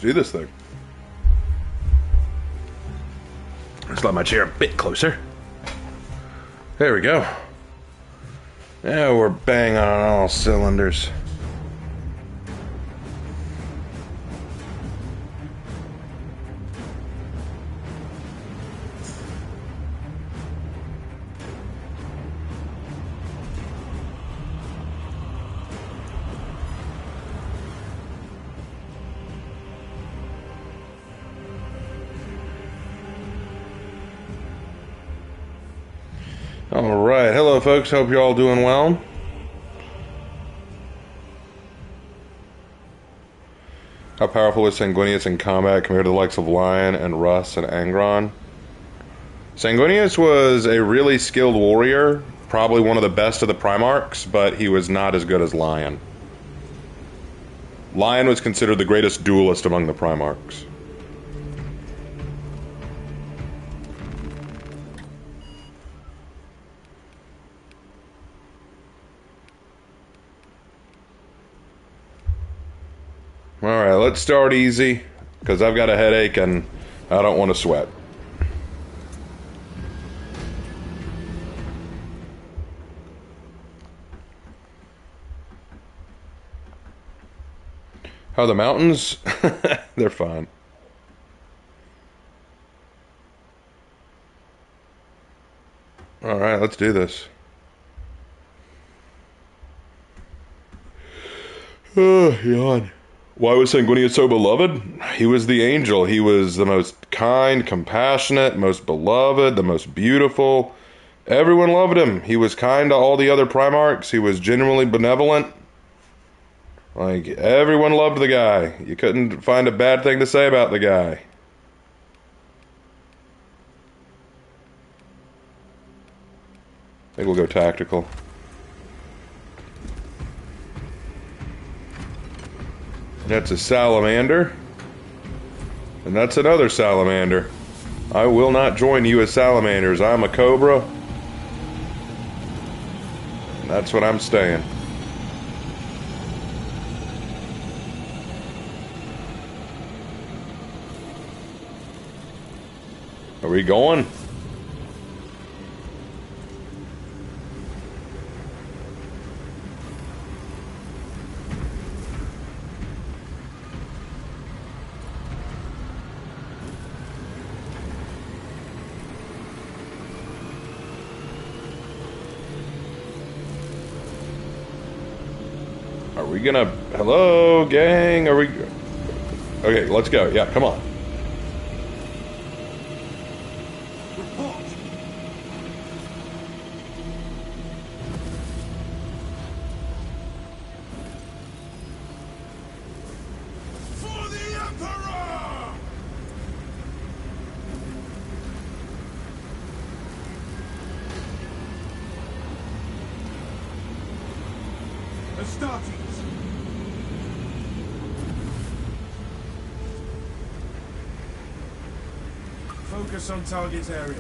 do this thing. Slide my chair a bit closer. There we go. Now we're banging on all cylinders. Alright, hello folks, hope you're all doing well. How powerful is Sanguinius in combat compared to the likes of Lion and Russ and Angron? Sanguinius was a really skilled warrior, probably one of the best of the Primarchs, but he was not as good as Lion. Lion was considered the greatest duelist among the Primarchs. Alright, let's start easy, because I've got a headache and I don't want to sweat. How are the mountains? They're fine. Alright, let's do this. Oh, yawn. Why was Sanguinius so beloved? He was the angel. He was the most kind, compassionate, most beloved, the most beautiful. Everyone loved him. He was kind to all the other Primarchs. He was genuinely benevolent. Like, everyone loved the guy. You couldn't find a bad thing to say about the guy. I think we'll go tactical. That's a salamander. And that's another salamander. I will not join you as salamanders. I'm a cobra. And that's what I'm staying. Are we going? Are we gonna... Hello, gang? Are we... Okay, let's go. Yeah, come on. Report. For the Emperor! Astartes. Focus on target area.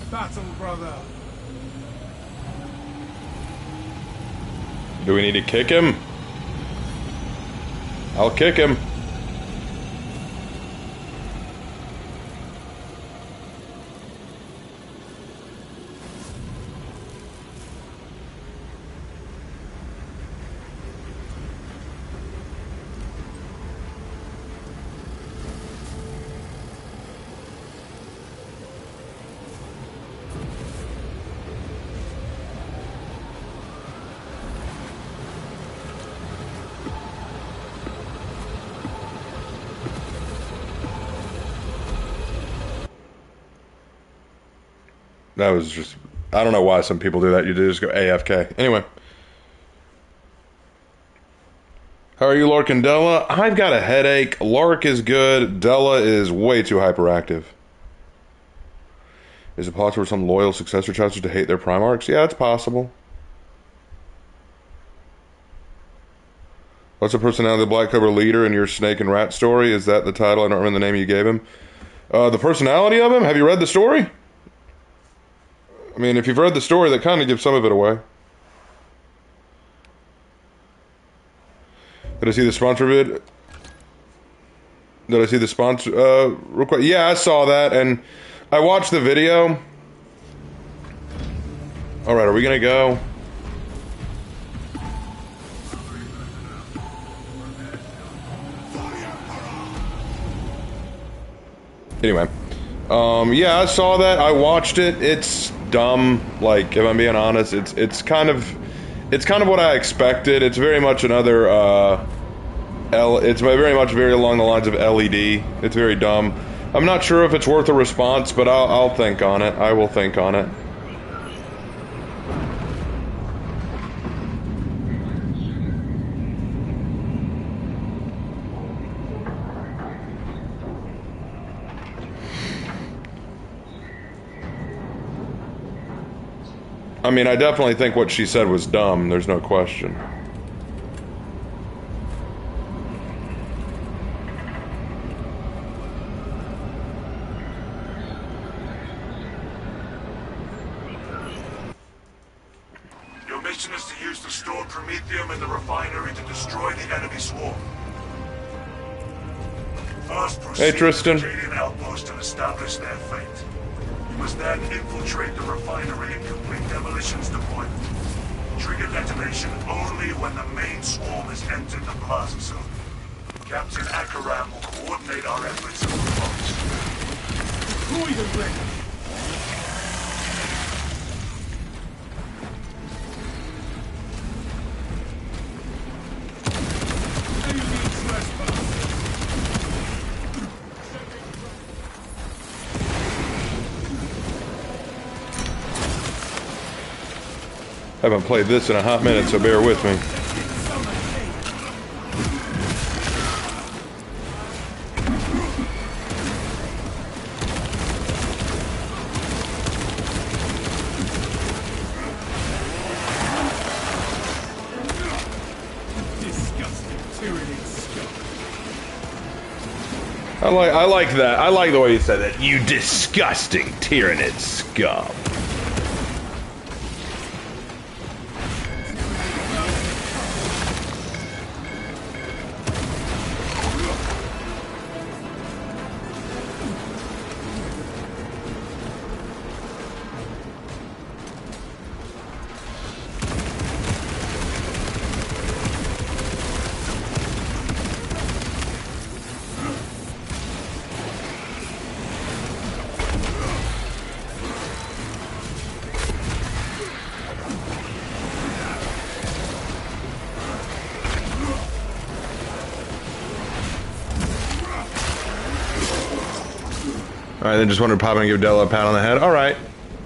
Battle, brother. Do we need to kick him? I'll kick him. That was just... I don't know why some people do that. You just go AFK. Anyway. How are you, Lark and Della? I've got a headache. Lark is good. Della is way too hyperactive. Is it possible for some loyal successor chapters to hate their Primarchs? Yeah, it's possible. What's the personality of the Black Cobra leader in your Snake and Rat story? Is that the title? I don't remember the name you gave him. The personality of him? Have you read the story? I mean, if you've read the story, that kind of gives some of it away. Did I see the sponsor vid? Did I see the sponsor request? Yeah, I saw that, and I watched the video. Alright, are we gonna go? Anyway. Yeah, I saw that. I watched it. It's dumb. Like, if I'm being honest, it's kind of what I expected. It's very much another, it's very much very along the lines of LED. It's very dumb. I'm not sure if it's worth a response, but I'll think on it. I will think on it. I mean, I definitely think what she said was dumb, there's no question. Your mission is to use the stored Promethium in the refinery to destroy the enemy swarm. First, proceed Tristan. to the Canadian outpost and establish their fate. You must then infiltrate the refinery and complete demolition's deployment. Trigger detonation only when the main swarm has entered the plaza zone. Captain Akaram will coordinate our efforts in response. Deploy the ring! Enemy trespass! I haven't played this in a hot minute, so bear with me. Disgusting tyrannid scum. I like that. I like the way you said that. You disgusting tyrannid scum. Alright, then just wanted to pop in and give Della a pat on the head. Alright.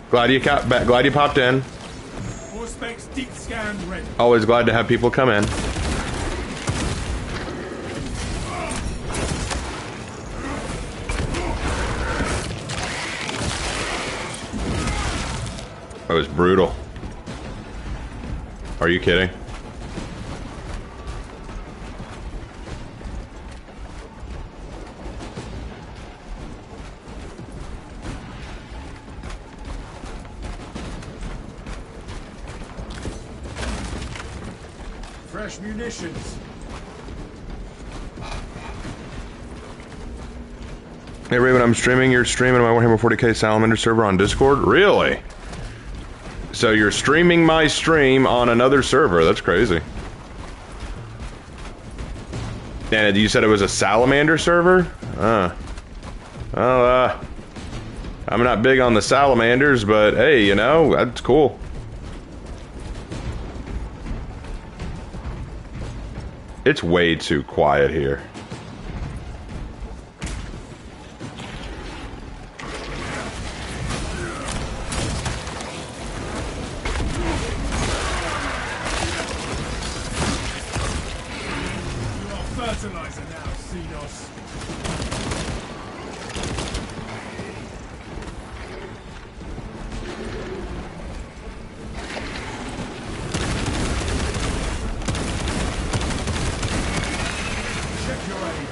Glad you popped in. Four specs deep scan ready. Always glad to have people come in. That was brutal. Are you kidding? Fresh munitions. Hey Raven, I'm streaming. You're streaming my Warhammer 40k Salamander server on Discord? Really? So you're streaming my stream on another server? That's crazy. And you said it was a Salamander server? I'm not big on the Salamanders, but hey, you know, that's cool. It's way too quiet here. You are fertilizer now, Xenos. Check your aim.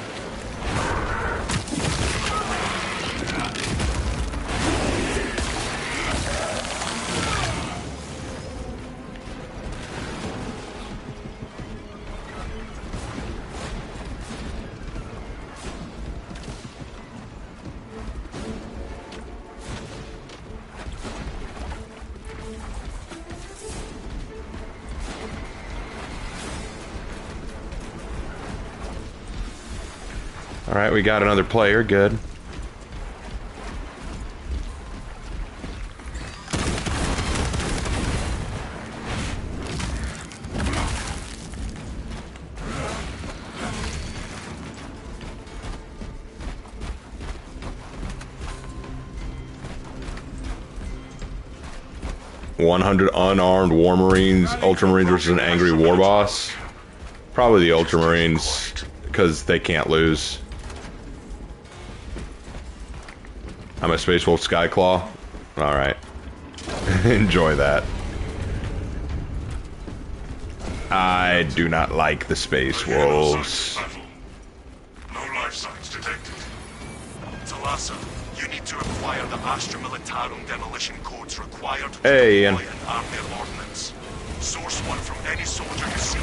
Alright, we got another player, good. $100 unarmed War Marines, Ultramarines versus an angry War Boss. Probably the Ultramarines, because they can't lose. I'm a Space Wolf Skyclaw. Alright. Enjoy that. I do not like the Space Wolves. No life signs detected. Talassa, you need to acquire the Astra Militarum demolition codes required to Hey, Ian. deploy and arm their ordnance. Source one from any soldier you see,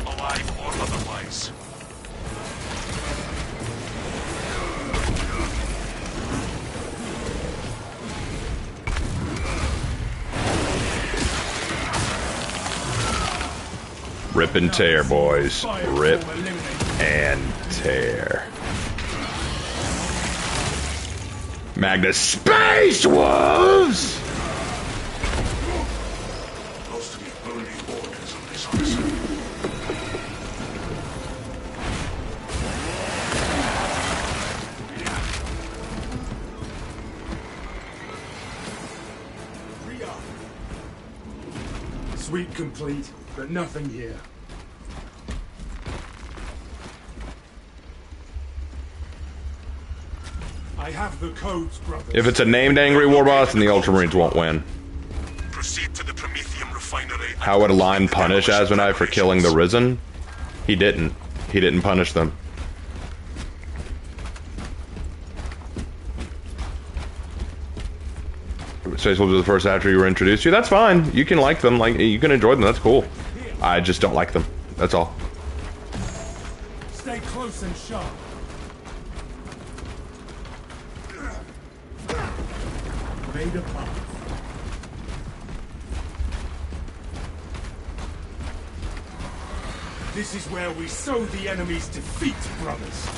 alive or otherwise. Rip and tear, boys. Rip and tear. Magnus Space Wolves! Supposed to be only orders on this officer. Sweep complete, but nothing here. I have the codes, brothers. If it's a named angry War Boss, then the Ultramarines won't win. Proceed to the Prometheum refinery. How would Line punish Asmonai for killing the Risen? He didn't. He didn't punish them. Space Wolves were the first after you were introduced to. That's fine. You can like them. Like you can enjoy them. That's cool. I just don't like them. That's all. Stay close and sharp. Made a path. This is where we sow the enemy's defeat, brothers.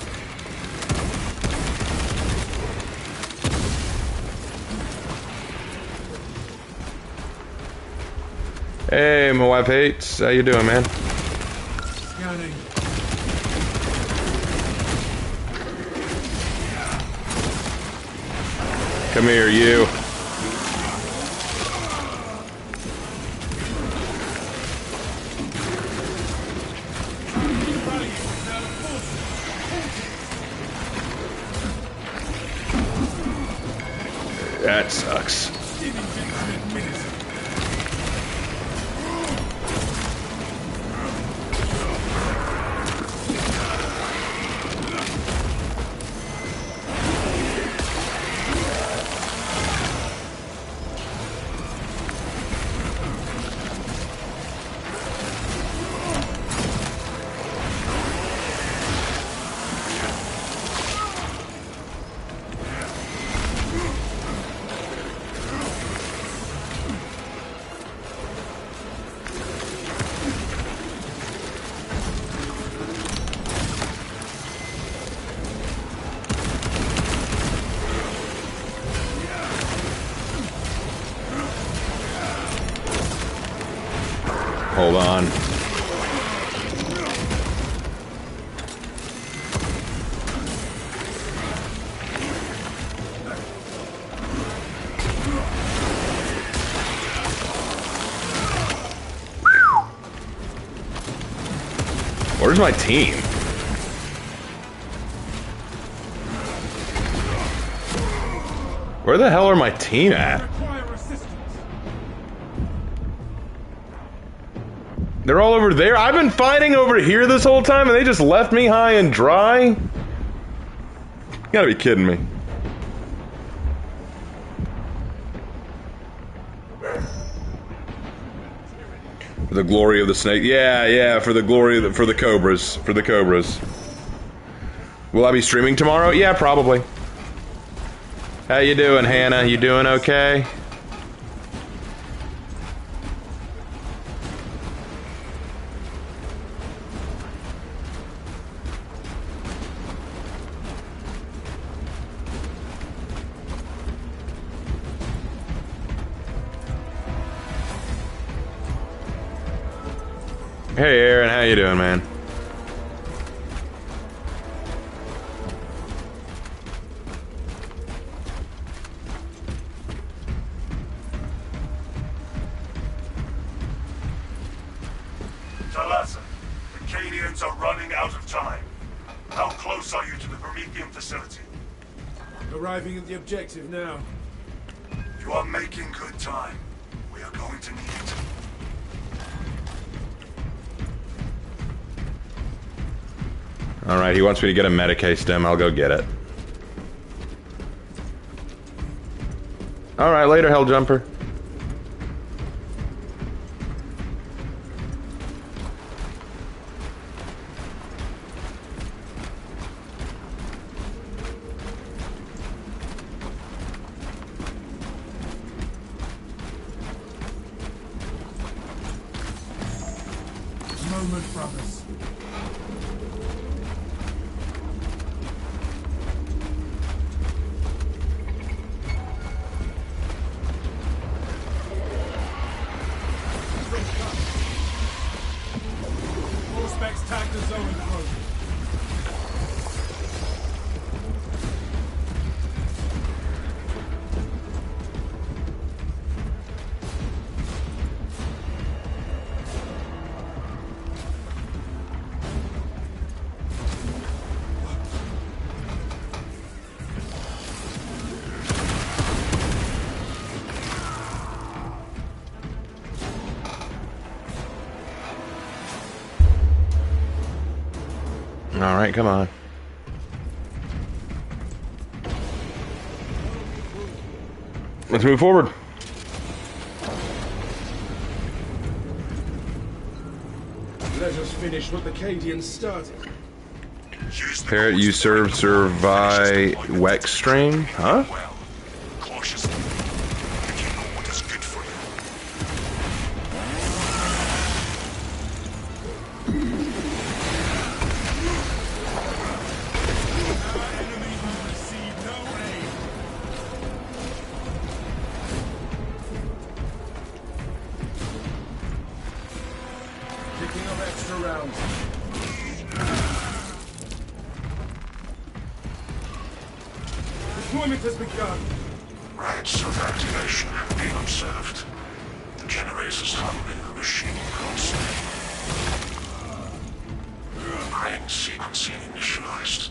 Hey, my wife hates. How you doing, man? Scanning. Come here, you. That sucks. Hold on. Where's my team? Where the hell are my team at? Require assistance. They're all over there. I've been fighting over here this whole time and they just left me high and dry? You gotta be kidding me. For the glory of the snake. Yeah, for the glory of the, for the cobras. For the cobras. Will I be streaming tomorrow? Yeah, probably. How you doing, Hannah? You doing okay? Hey Aaron, how you doing, man? Talassa, the Cadians are running out of time. How close are you to the Promethean facility? Arriving at the objective now. You are making good time. We are going to need it. Alright, he wants me to get a Medicae stem. I'll go get it. Alright, later, Helljumper. Moment, brothers. All specs tag the zone close. Alright, come on. Let's move forward. Let us finish what the Cadians started. Parrot, you serve Wex stream? Huh? Well, cautiously. If you know what is good for Our enemy will receive no aid. Picking up extra rounds. Deployment has begun. Rites of activation have been observed. The generators harboring the machine Crusade. Iron sequencing initialized.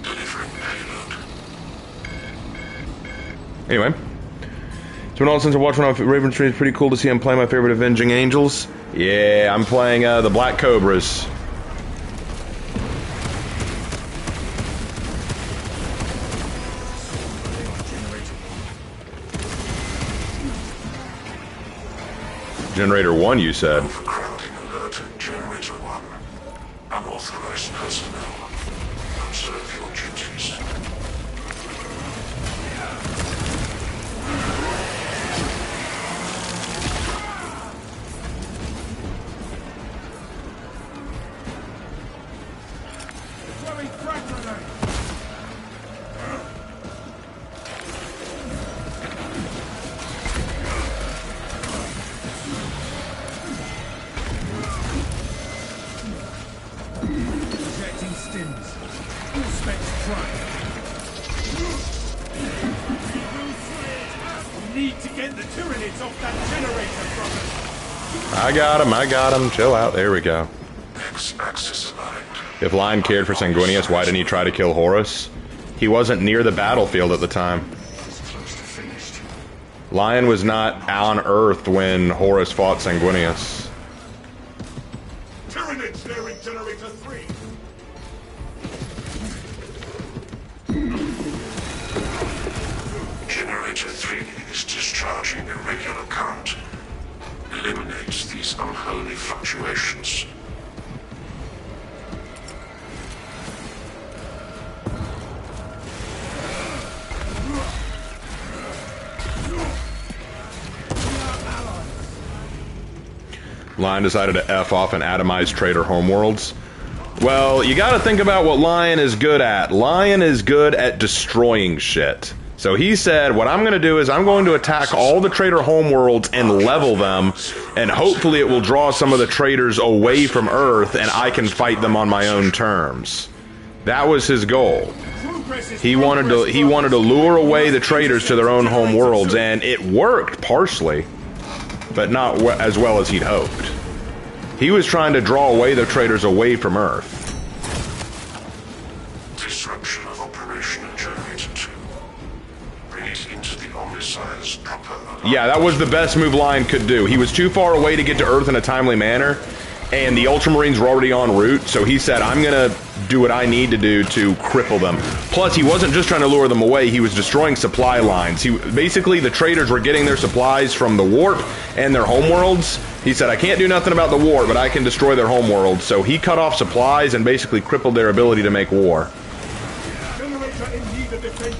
Delivering payload. Anyway. It's been all since I watched one of Raven Stream. It's pretty cool to see him play my favorite Avenging Angels. Yeah, I'm playing the Black Cobras. Generator 1, you said? Overcrowding alert. Generator 1. Unauthorized personnel. Observe your duties. Throwing frag grenade. Projecting stims. All specs track. We need to get the Tyranids off that generator, brothers. I got him. Chill out. There we go. X-axis aligned. If Lion cared for Sanguinius, why didn't he try to kill Horus? He wasn't near the battlefield at the time. It's close to finished. Lion was not on Earth when Horus fought Sanguinius. Tyranids nearing generator 3. Generator 3 is discharging a regular current. Eliminates these unholy fluctuations. Lion decided to F off and atomize Traitor Homeworlds. Well, you gotta think about what Lion is good at. Lion is good at destroying shit. So he said, what I'm going to do is I'm going to attack all the traitor homeworlds and level them, and hopefully it will draw some of the traitors away from Earth, and I can fight them on my own terms. That was his goal. He wanted to lure away the traitors to their own home worlds, and it worked partially, but not as well as he'd hoped. He was trying to draw away the traitors away from Earth. Disruption of operation at Generator 2. Bring it into the Omnissiah's proper alignment. Yeah, that was the best move Lion could do. He was too far away to get to Earth in a timely manner, and the Ultramarines were already en route, so he said, I'm gonna do what I need to do to cripple them. Plus, he wasn't just trying to lure them away, he was destroying supply lines. Basically, the traitors were getting their supplies from the warp and their homeworlds. He said, I can't do nothing about the warp, but I can destroy their homeworlds. So he cut off supplies and basically crippled their ability to make war. Generator in need of defense.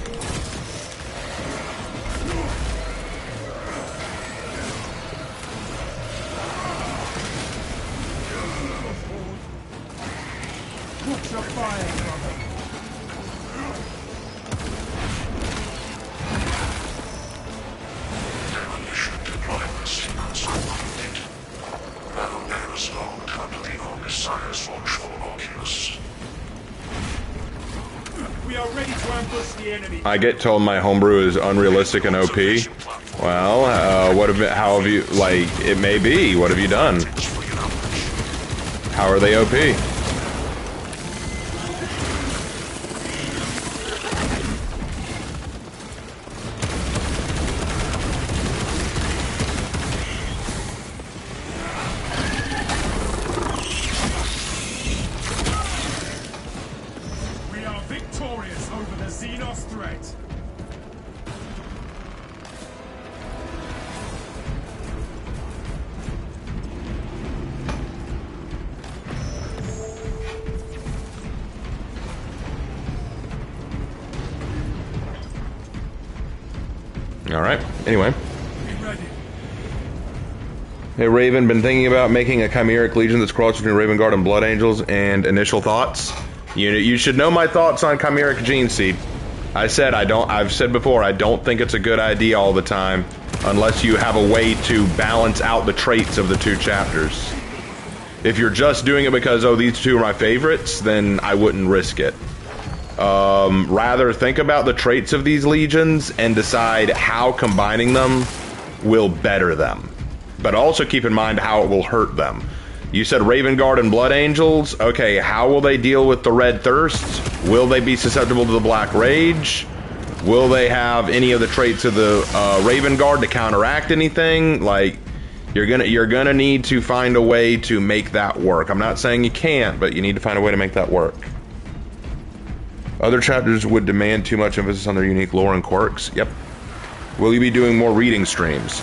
Watch your fire, brother. Demolition deployment sequence completed. Now Nana's logged under the Omnissiah's watchful oculus. We are ready to ambush the enemy. I get told my homebrew is unrealistic and OP. Well, how have you, like, it may be. What have you done? How are they OP? We are victorious over the Xenos threat. Alright, anyway. Be ready. Hey Raven, been thinking about making a chimeric legion that's crossed between Raven Guard and Blood Angels, and initial thoughts? You should know my thoughts on chimeric gene seed. I've said before, I don't think it's a good idea all the time, unless you have a way to balance out the traits of the two chapters. If you're just doing it because, oh, these two are my favorites, then I wouldn't risk it. Rather think about the traits of these legions and decide how combining them will better them. But also keep in mind how it will hurt them. You said Raven Guard and Blood Angels. Okay, how will they deal with the Red Thirst? Will they be susceptible to the Black Rage? Will they have any of the traits of the Raven Guard to counteract anything? Like, you're gonna need to find a way to make that work. I'm not saying you can't, but you need to find a way to make that work. Other chapters would demand too much emphasis on their unique lore and quirks. Yep. Will you be doing more reading streams?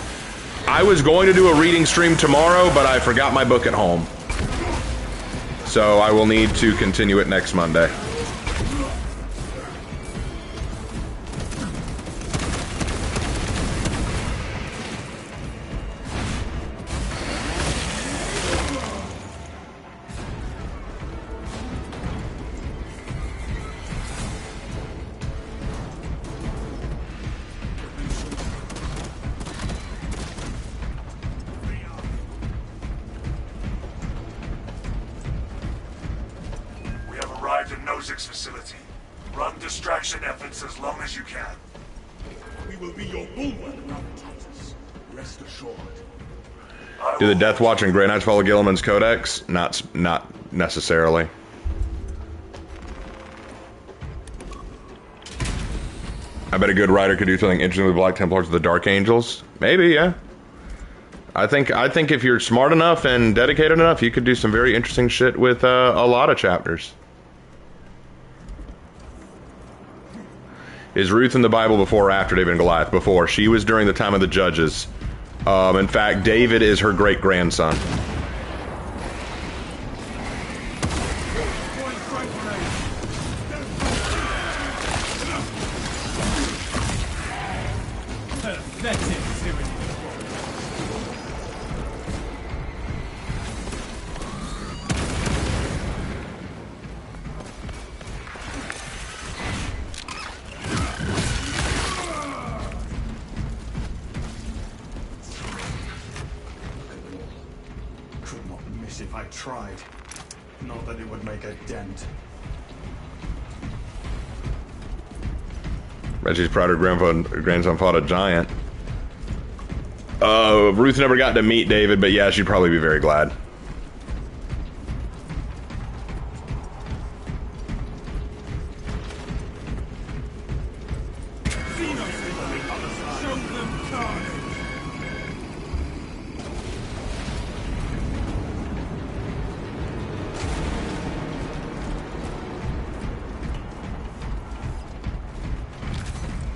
I was going to do a reading stream tomorrow, but I forgot my book at home. So I will need to continue it next Monday. Facility. Run distraction efforts as long as you can. We will be your bulwark, Titus. Rest assured. Do the Death Watch and Grey Knights follow Gilliman's Codex? Not necessarily. I bet a good writer could do something interesting with Black Templars of the Dark Angels. Maybe, yeah. I think if you're smart enough and dedicated enough, you could do some very interesting shit with a lot of chapters. Is Ruth in the Bible before or after David and Goliath? Before. She was during the time of the judges. In fact, David is her great-grandson. tried. Not that it would make a dent. Reggie's proud her grandson fought a giant. Ruth never got to meet David, but yeah, she'd probably be very glad.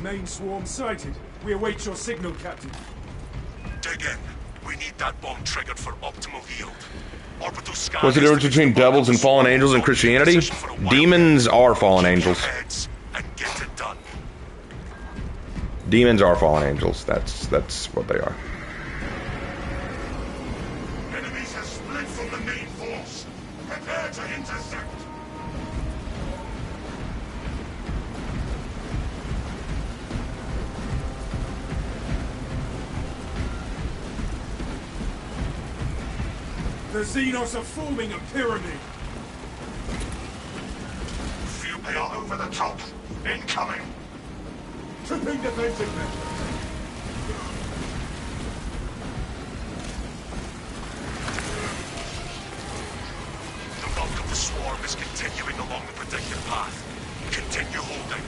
Main swarm sighted. We await your signal, Captain. Dig in. We need that bomb triggered for optimal yield. Orbital scan. What's the difference between devils and fallen angels in Christianity? Demons are fallen angels. And get it done. Demons are fallen angels. That's what they are. Enemies have split from the main force. Prepare to intercept. The Xenos are forming a pyramid. Feel they are over the top. Incoming. Tripping defensive measures. The bulk of the swarm is continuing along the predicted path. Continue holding.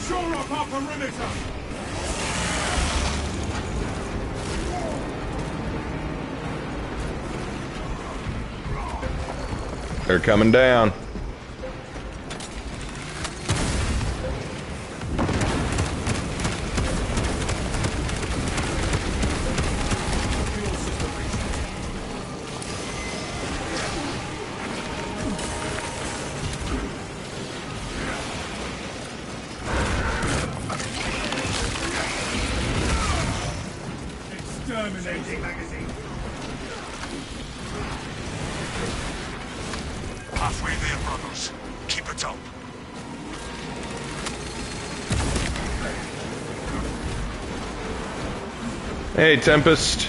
Shore up our perimeter! They're coming down. Exterminating magazine. Halfway there, brothers. Keep it up. Hey, Tempest.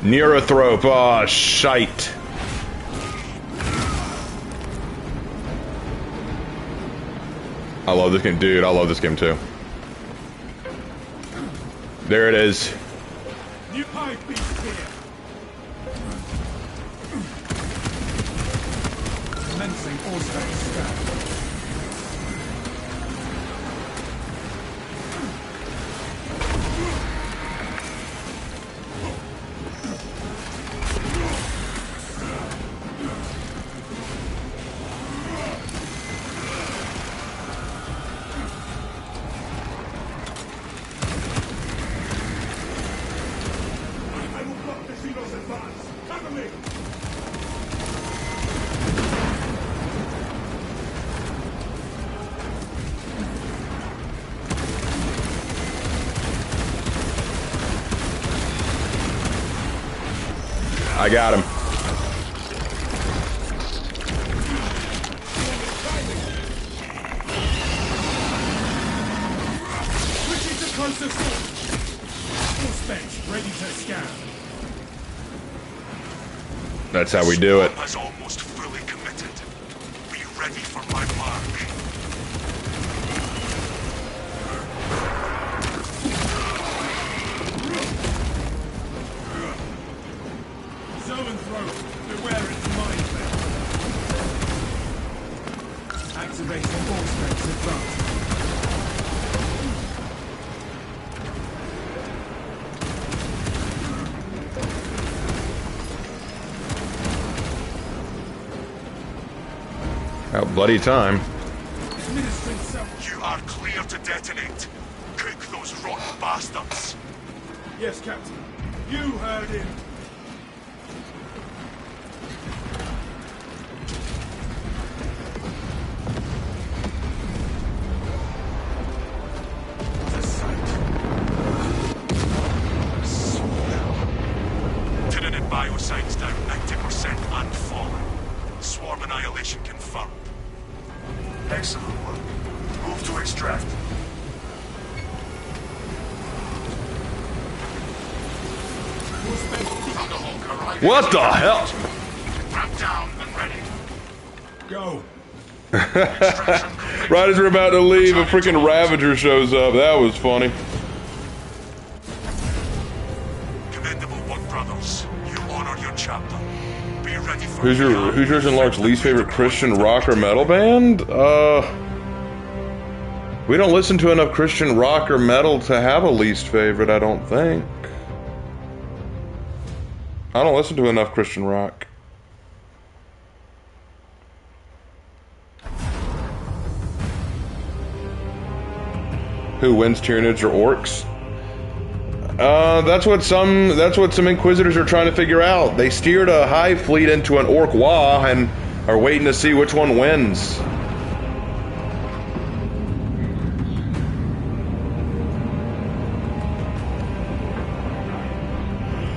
Neurothrope. Oh, shite. I love this game, dude. I love this game too. There it is. New hive beast here. Commencing all-state scan. I got him. Switching to closer force. Force bench ready to scan. That's how we do it. Has almost fully committed. Be ready for my mark. Beware its mindset. Activating all strengths advanced. About bloody time. Administering self. You are clear to detonate. Cook those rotten bastards. Yes, Captain. You heard him. The sight. Swell. Tyranid biocides down 90% and falling. Swarm annihilation confirmed. Excellent work. Move to extract. What the hell? Wrap down and ready. Go. Right as we're about to leave, a freaking Ravager shows up. That was funny. Commendable work, brothers. You honor your chapter. Be ready for Who's yours and Lark's least favorite Christian rock or metal band? We don't listen to enough Christian rock or metal to have a least favorite, I don't think. I don't listen to enough Christian rock. Who wins, Tyranids or Orcs? That's what some Inquisitors are trying to figure out. They steered a hive fleet into an Orc Wa and are waiting to see which one wins.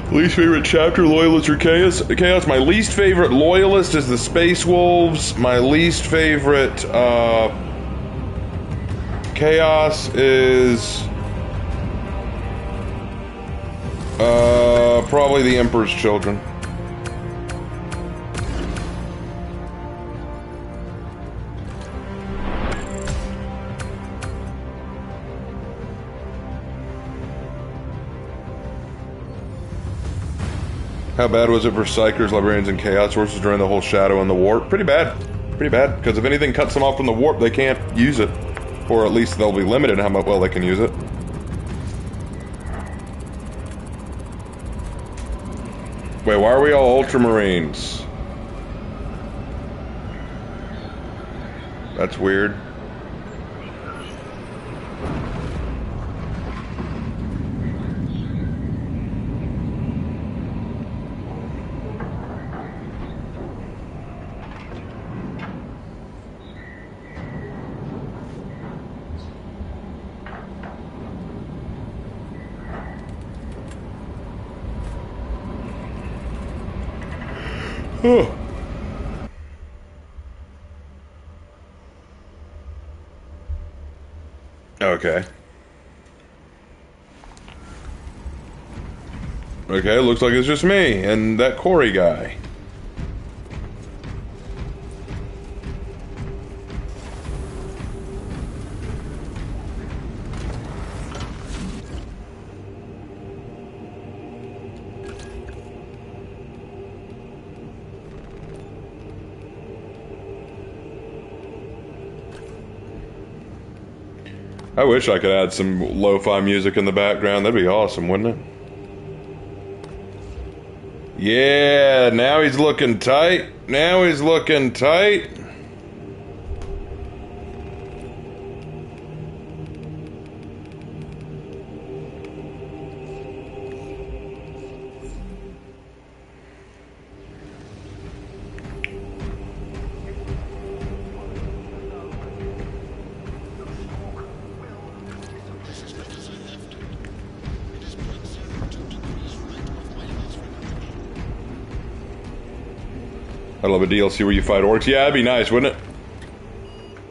Least favorite chapter, Loyalist or Chaos? Chaos. My least favorite Loyalist is the Space Wolves. My least favorite Chaos is probably the Emperor's Children. How bad was it for Psychers, Librarians, and Chaos Horses during the whole Shadow and the Warp? Pretty bad. Pretty bad, because if anything cuts them off from the Warp, they can't use it. Or at least they'll be limited in how well they can use it. Wait, why are we all Ultramarines? That's weird. Okay. Okay, looks like it's just me and that Corey guy. I wish I could add some lo-fi music in the background. That'd be awesome, wouldn't it? Yeah, now he's looking tight. Now he's looking tight. I'd love a DLC where you fight orcs. Yeah, that'd be nice, wouldn't it?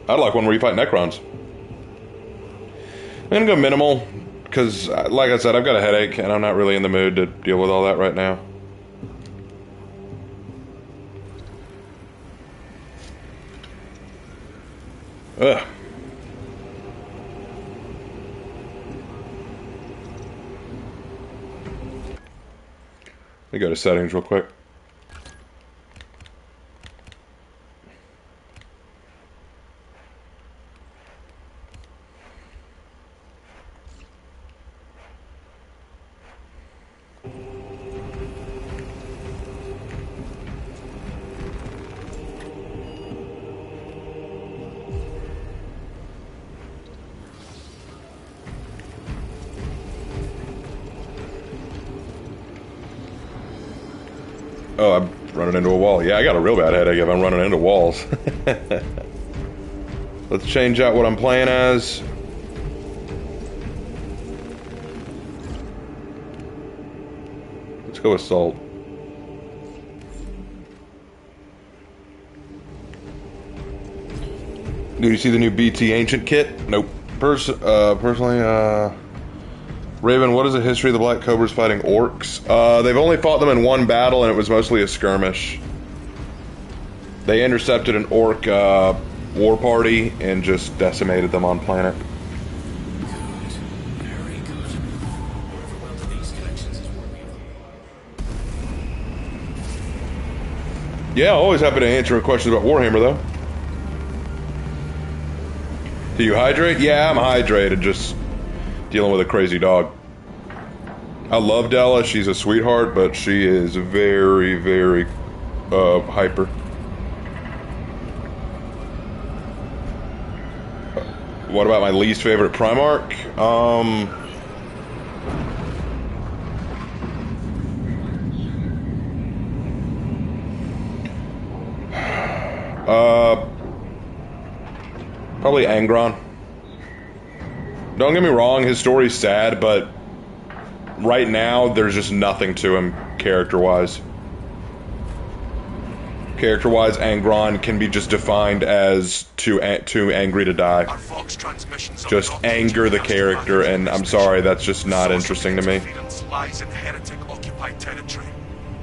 I'd like one where you fight Necrons. I'm gonna go minimal, because, like I said, I've got a headache, and I'm not really in the mood to deal with all that right now. Ugh. Let me go to settings real quick. Oh, I'm running into a wall. Yeah, I got a real bad headache if I'm running into walls. Let's change out what I'm playing as. Let's go Assault. Do you see the new BT Ancient kit? Nope. Personally, Raven, what is the history of the Black Cobras fighting orcs? They've only fought them in one battle, and it was mostly a skirmish. They intercepted an orc war party and just decimated them on planet. Very good. Whoever welded these connections is worthy of them. Yeah, always happy to answer questions about Warhammer, though. Do you hydrate? Yeah, I'm hydrated, just dealing with a crazy dog. I love Della, she's a sweetheart, but she is very, very hyper. What about my least favorite Primarch? Probably Angron. Don't get me wrong, his story's sad, but right now there's just nothing to him character-wise. Character-wise, Angron can be just defined as too angry to die. Just anger the character, and I'm sorry, that's just not interesting to me. Lies in heretic-occupied territory.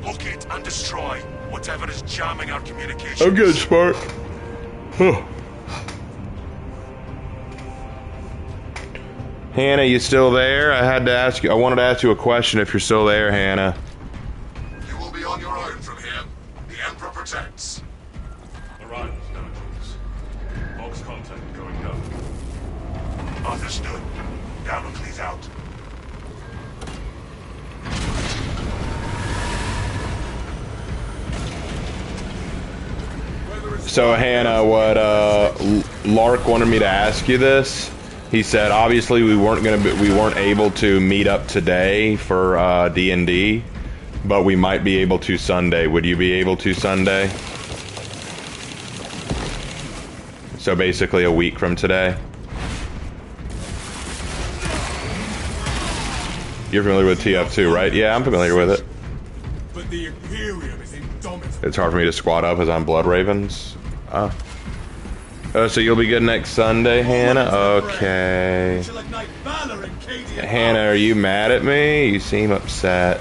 Locate and destroy whatever is jamming our communications. I'm good, Smart. Hannah, you still there? I wanted to ask you a question if you're still there, Hannah. You will be on your own from here. The Emperor protects. Arrived, Nemesis. Vox contact going down. Understood. Down and please out. So, Hannah, what Lark wanted me to ask you this. He said, obviously, we weren't able to meet up today for D&D, but we might be able to Sunday. Would you be able to Sunday? So basically, a week from today. You're familiar with TF2, right? Yeah, I'm familiar with it. But the Imperium is indomitable. It's hard for me to squat up as I'm Blood Ravens. Oh, so you'll be good next Sunday, Hannah? Okay. Hannah, are you mad at me? You seem upset.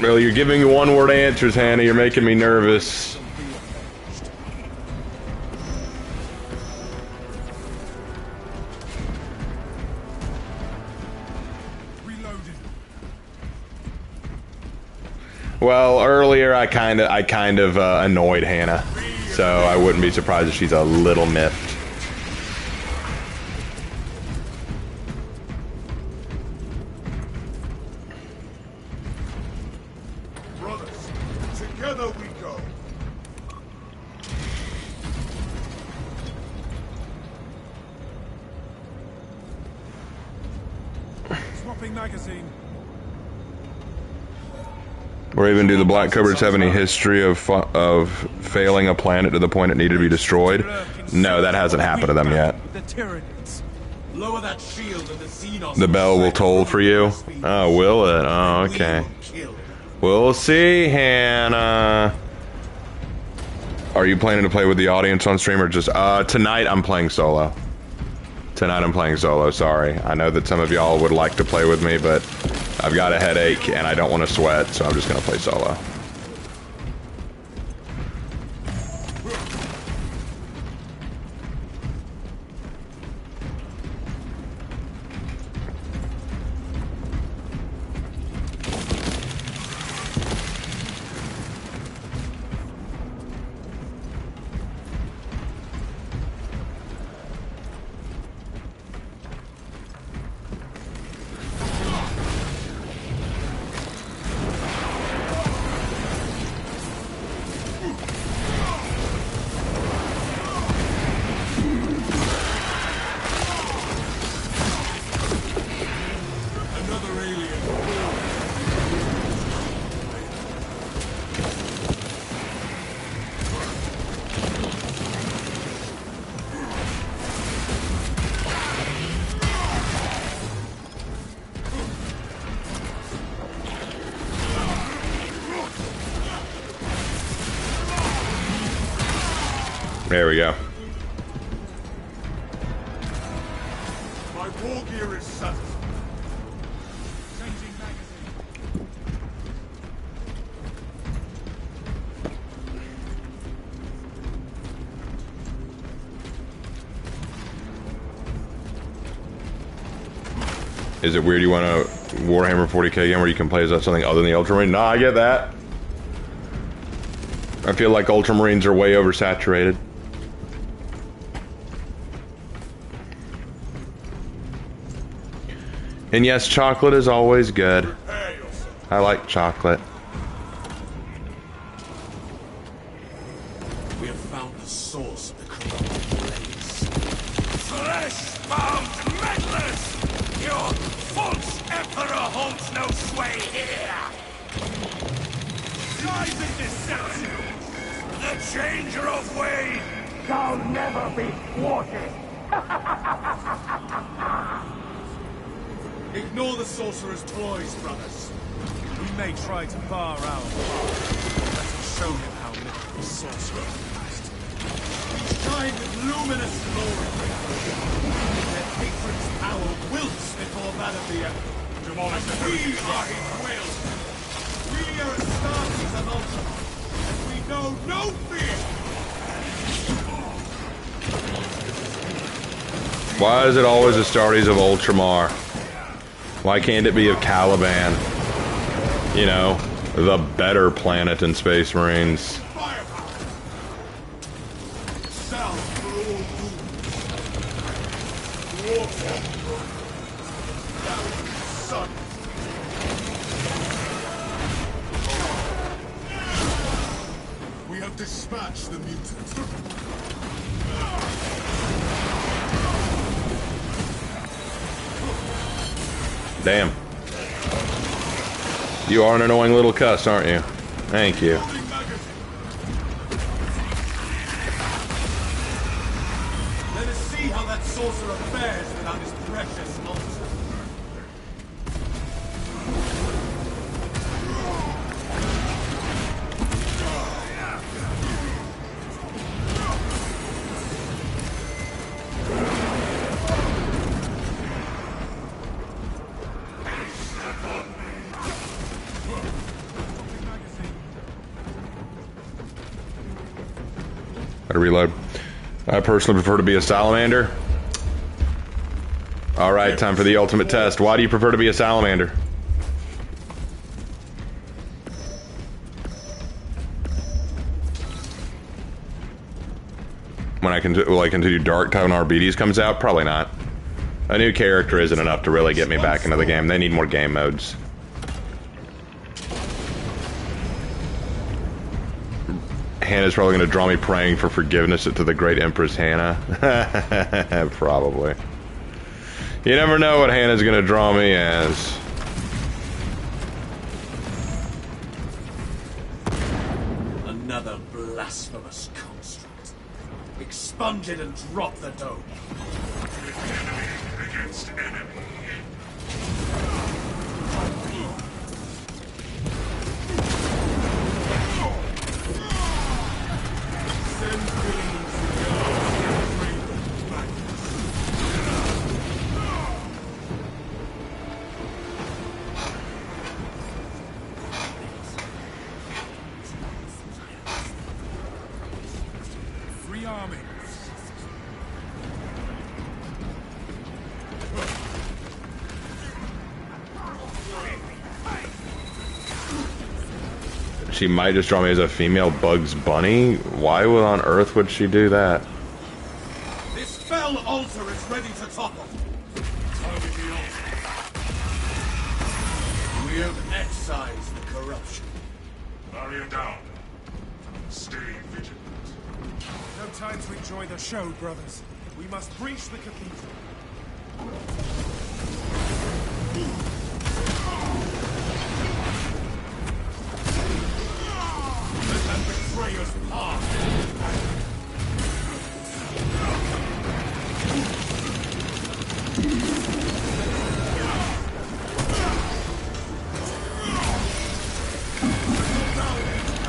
Well, you're giving me one-word answers, Hannah. You're making me nervous. Well, earlier I kind of annoyed Hannah, so I wouldn't be surprised if she's a little miffed. Together we go. Swapping magazine. Or even do the Black Cobras have any history of failing a planet to the point it needed to be destroyed? No, that hasn't happened to them yet. The Tyranids. Lower that shield and the Xenos. The bell will toll for you? Oh, will it? Oh, okay. We'll see, Hannah. Are you planning to play with the audience on stream or just... tonight I'm playing solo. Tonight I'm playing solo, sorry. I know that some of y'all would like to play with me, but I've got a headache and I don't want to sweat, so I'm just going to play solo. There we go. My war gear is set. Changing magazine. Is it weird you want a Warhammer 40k game where you can play as something other than the Ultramarine? Nah, I get that. I feel like Ultramarines are way oversaturated. And yes, chocolate is always good. I like chocolate. We have found the source of the corrupted blaze. Flesh-bound meddlers! Your false emperor holds no sway here! Lies and deception! The changer of way shall never be thwarted! Ignore the sorcerer's ploys, brothers. We may try to bar our path. Let's show him how little the sorcerer has. Shine with luminous glory. Their patron's power wilts before that of the emperor. Demolish the we are his will. We are Astartes of Ultramar, and we know no fear. Why is it always Astartes of Ultramar? Why can't it be of Caliban? You know, the better planet in Space Marines. Firepower. Salve for all wounds. Water. Sun. We have dispatched the mutant. Damn. You are an annoying little cuss, aren't you? Thank you. Let us see how that sorcerer fares without his precious altar. Gotta reload. I personally prefer to be a salamander. Alright, time for the ultimate test. Why do you prefer to be a salamander? When will I continue Dark Time when Arbites comes out? Probably not. A new character isn't enough to really get me back into the game. They need more game modes. Hannah's probably going to draw me praying for forgiveness to the great Empress Hannah. Probably. You never know what Hannah's going to draw me as. Another blasphemous construct. Expunge it and drop the dome. Enemy against enemy. Free army. She might just draw me as a female Bugs Bunny. Why on earth would she do that? This fell altar is ready to topple. Target the altar. We have excised the corruption. Barrier down. Stay vigilant. No time to enjoy the show, brothers. We must breach the cathedral. Let them betray us past.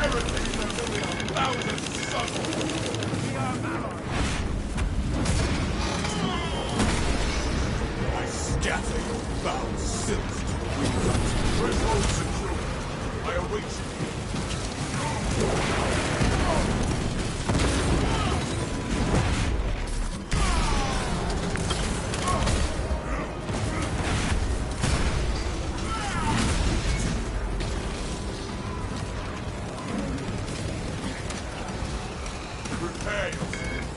Everything is a million thousand suns. We are fails.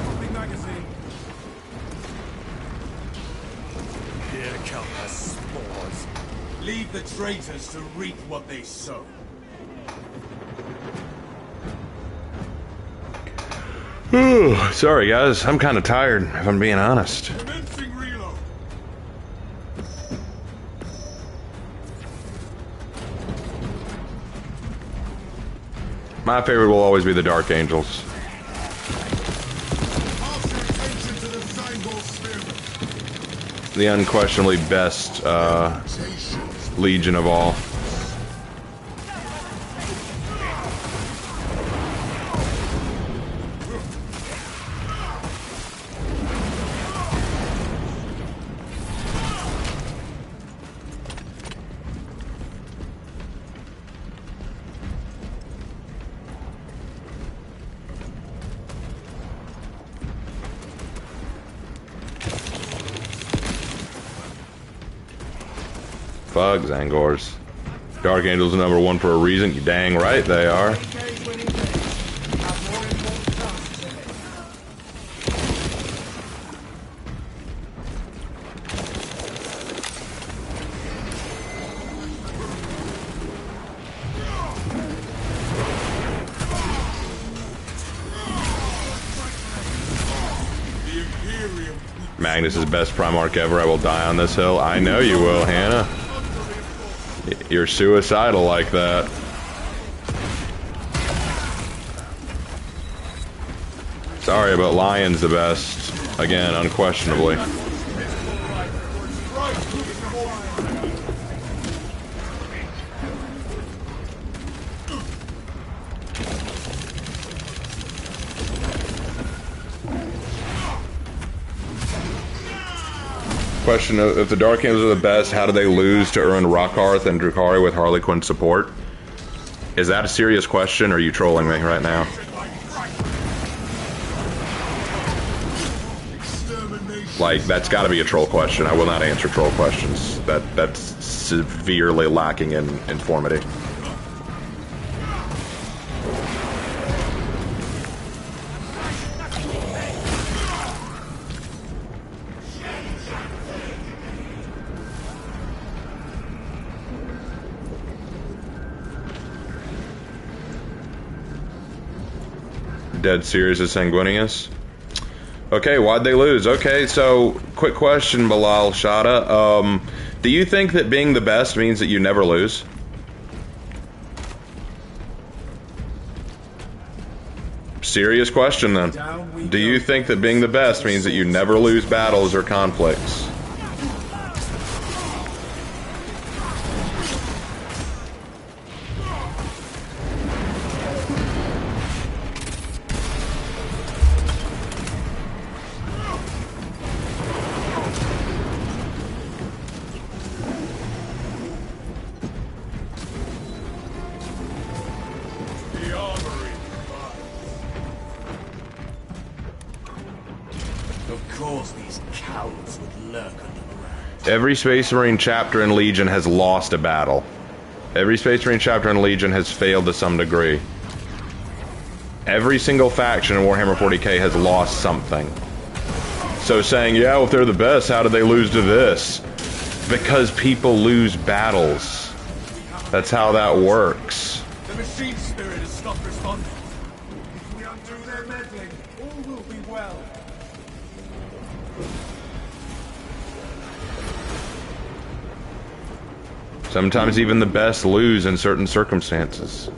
Swapping magazine. Here come the spores. Leave the traitors to reap what they sow. Ooh, sorry guys, I'm kind of tired, if I'm being honest. Commencing reload. My favorite will always be the Dark Angels. Pass your attention to the Zangor spearmen. The unquestionably best Legion of all. Fuck Zangors. Dark Angels are number one for a reason. You dang right they are. Magnus' best Primarch ever. I will die on this hill. I know you will, Hannah. You're suicidal like that. Sorry, but Lion's the best. Again, unquestionably. Question: if the Dark Angels are the best, how do they lose to Urin Rockhearth and Drukhari with Harley Quinn support? Is that a serious question, or are you trolling me right now? Like, that's got to be a troll question. I will not answer troll questions. That's severely lacking in informity. Dead serious as Sanguinius. Okay, why'd they lose? Okay, so quick question, Bilal Shada. Do you think that being the best means that you never lose? Serious question then. Do you think that being the best means that you never lose battles or conflicts? Every Space Marine chapter in Legion has lost a battle. Every Space Marine chapter in Legion has failed to some degree. Every single faction in Warhammer 40k has lost something. So saying, yeah, well, if they're the best, how did they lose to this? Because people lose battles. That's how that works. The machine spirit has stopped responding. If we undo their meddling, all will be well. Sometimes even the best lose in certain circumstances.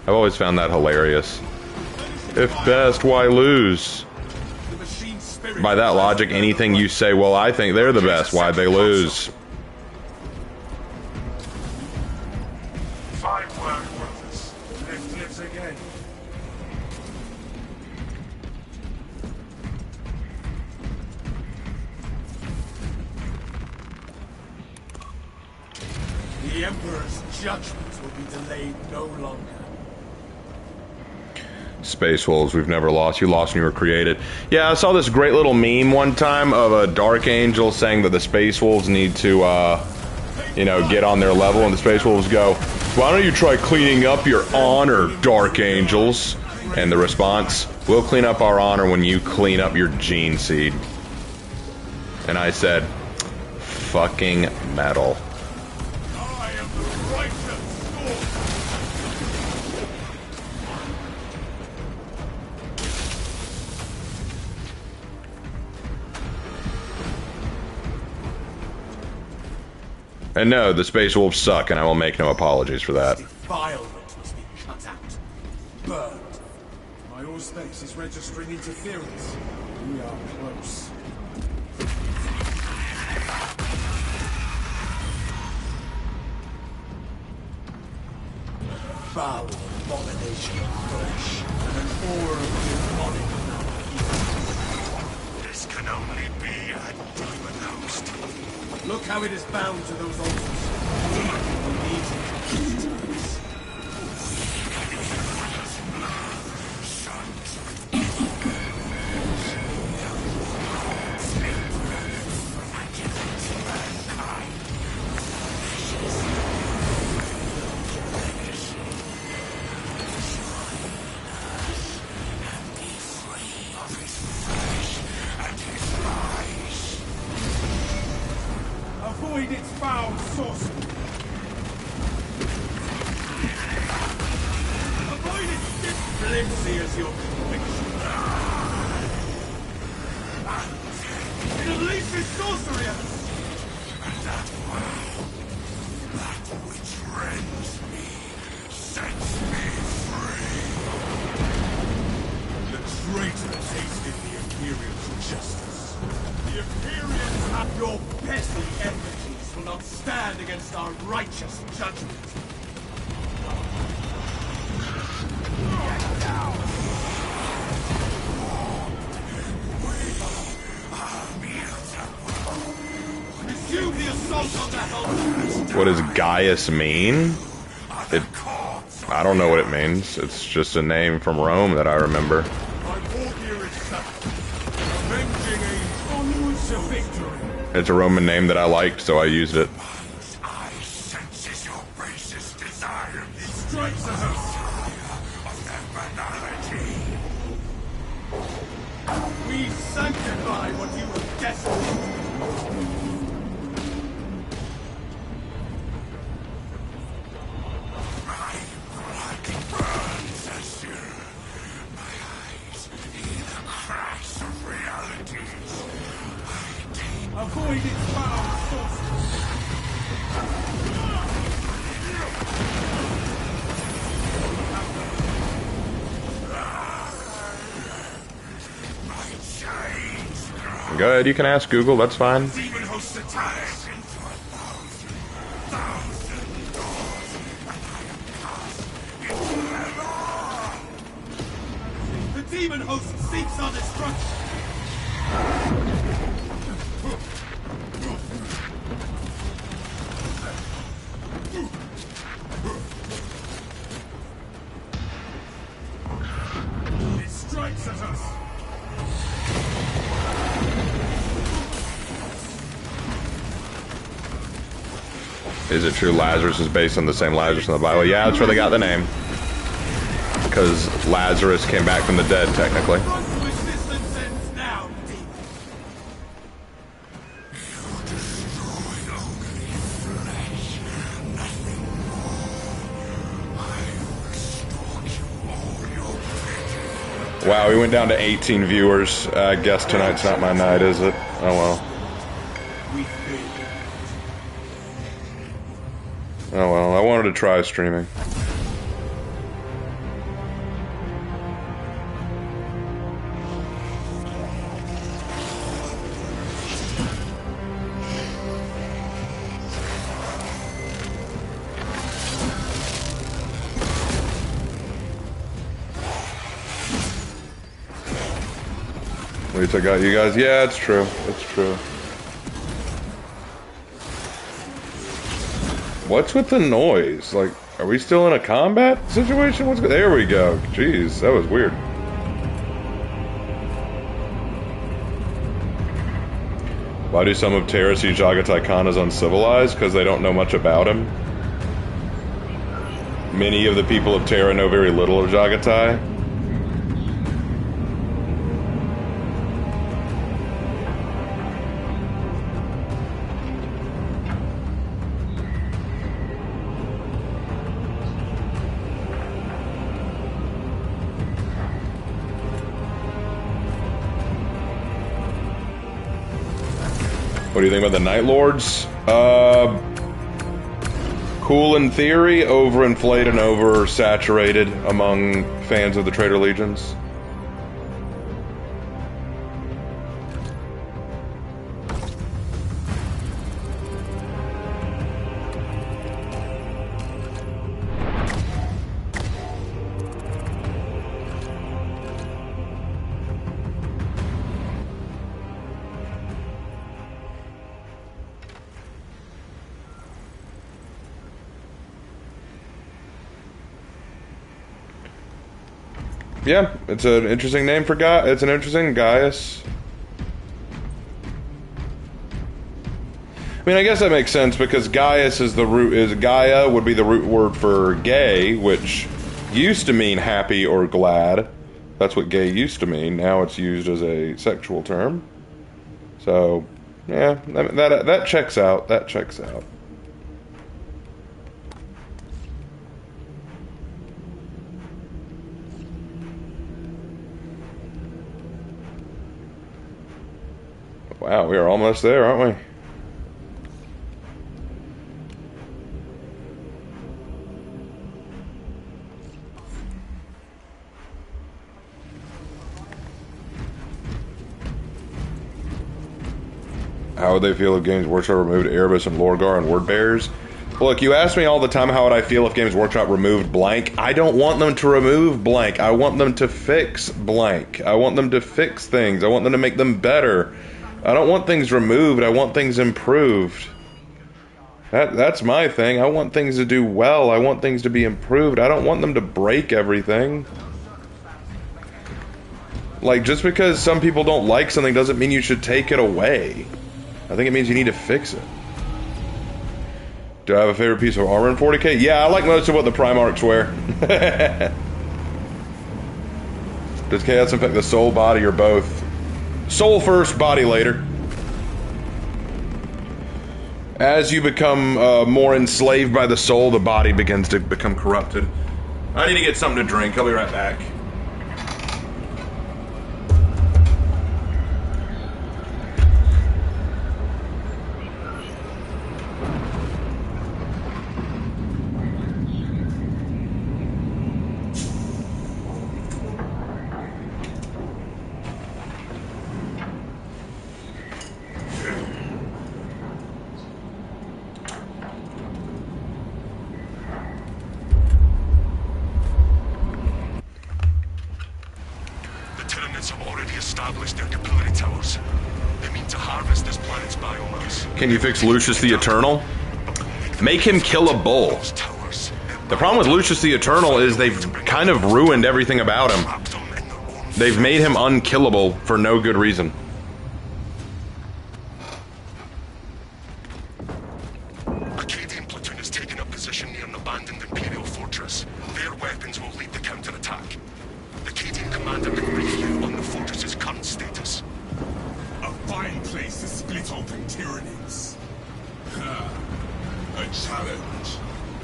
I've always found that hilarious. If best, why lose? By that logic, anything you say, well, I think they're the best, why'd they lose? Fine work, brothers. Lift lips again. The Emperor's judgment will be delayed no longer. Space Wolves, we've never lost. You lost when you were created. Yeah, I saw this great little meme one time of a Dark Angel saying that the Space Wolves need to, you know, get on their level, and the Space Wolves go, "Why don't you try cleaning up your honor, Dark Angels?" And the response, "We'll clean up our honor when you clean up your gene seed." And I said, fucking metal. I am the righteous sword. And no, the Space Wolves suck, and I will make no apologies for that. Defilement must be cut out. Burned. My Auspex is registering interference. We are close. Foul abomination of flesh, and aura of demonic heat. This can only be a demon host. Look how it is bound to those altars. We need to complete this. Avoid its foul sorcery. Avoid its dip. Flimsy as your conviction. It unleashes sorcery at us. That which rends me sets me free. The traitor tasted the Imperial's justice. The Imperials have your petty enmities will not stand against our righteous judgment. Resume the assault on the helmet. What does Gaius mean? I don't know what it means. It's just a name from Rome that I remember. My war gear is set. Avenging angel to victory. It's a Roman name that I liked, so I used it. I senses your racist desire. It strikes at us. Of their banality. We sanctify what you have destined. My blood burns as you. My eyes hear the crash of realities. Avoid its foul sorcery. My chains grow. Go ahead, you can ask Google, that's fine. Demon host attacks into 1,000 doors, and I am cast into their law. The demon host seeks our destruction. It strikes at us. Is it true Lazarus is based on the same Lazarus in the Bible? Yeah, that's where they got the name. Because Lazarus came back from the dead, technically. Run to existence ends now, demon. You destroyed only flesh, nothing more. I will stalk you all your pity. Wow, we went down to 18 viewers. I guess tonight's not my night, is it? Oh well. We failed. Oh well, I wanted to try streaming. At least I got you guys. Yeah, it's true. It's true. What's with the noise? Like, Are we still in a combat situation? There we go. Jeez, that was weird. Why do some of Terra see Jagatai Khan as uncivilized? Because they don't know much about him. Many of the people of Terra know very little of Jagatai. What do you think about the Night Lords? Cool in theory, overinflated and oversaturated among fans of the Traitor Legions. Yeah, it's an interesting name for Guy. It's an interesting Gaius. I mean, I guess that makes sense because Gaius is the root. Is Gaia would be the root word for gay, which used to mean happy or glad. That's what gay used to mean. Now it's used as a sexual term. So, yeah, that checks out. That checks out. Wow, we are almost there, aren't we? How would they feel if Games Workshop removed Erebus and Lorgar and Word Bearers? Look, you ask me all the time how would I feel if Games Workshop removed blank. I don't want them to remove blank. I want them to fix blank. I want them to fix things. I want them to make them better. I don't want things removed. I want things improved. That's my thing. I want things to do well. I want things to be improved. I don't want them to break everything. Like, just because some people don't like something doesn't mean you should take it away. I think it means you need to fix it. Do I have a favorite piece of armor in 40k? Yeah, I like most of what the Primarchs wear. Does chaos infect the soul, body, or both? Soul first, body later. As you become more enslaved by the soul, the body begins to become corrupted. I need to get something to drink. I'll be right back. Can you fix Lucius the Eternal? Make him kill a bull. The problem with Lucius the Eternal is they've kind of ruined everything about him. They've made him unkillable for no good reason. Acadian platoon has taken up position near an abandoned Imperial fortress. Their weapons will lead the counterattack. The Acadian commander can brief you on the fortress's current status. A fine place to split open tyrannies. A challenge.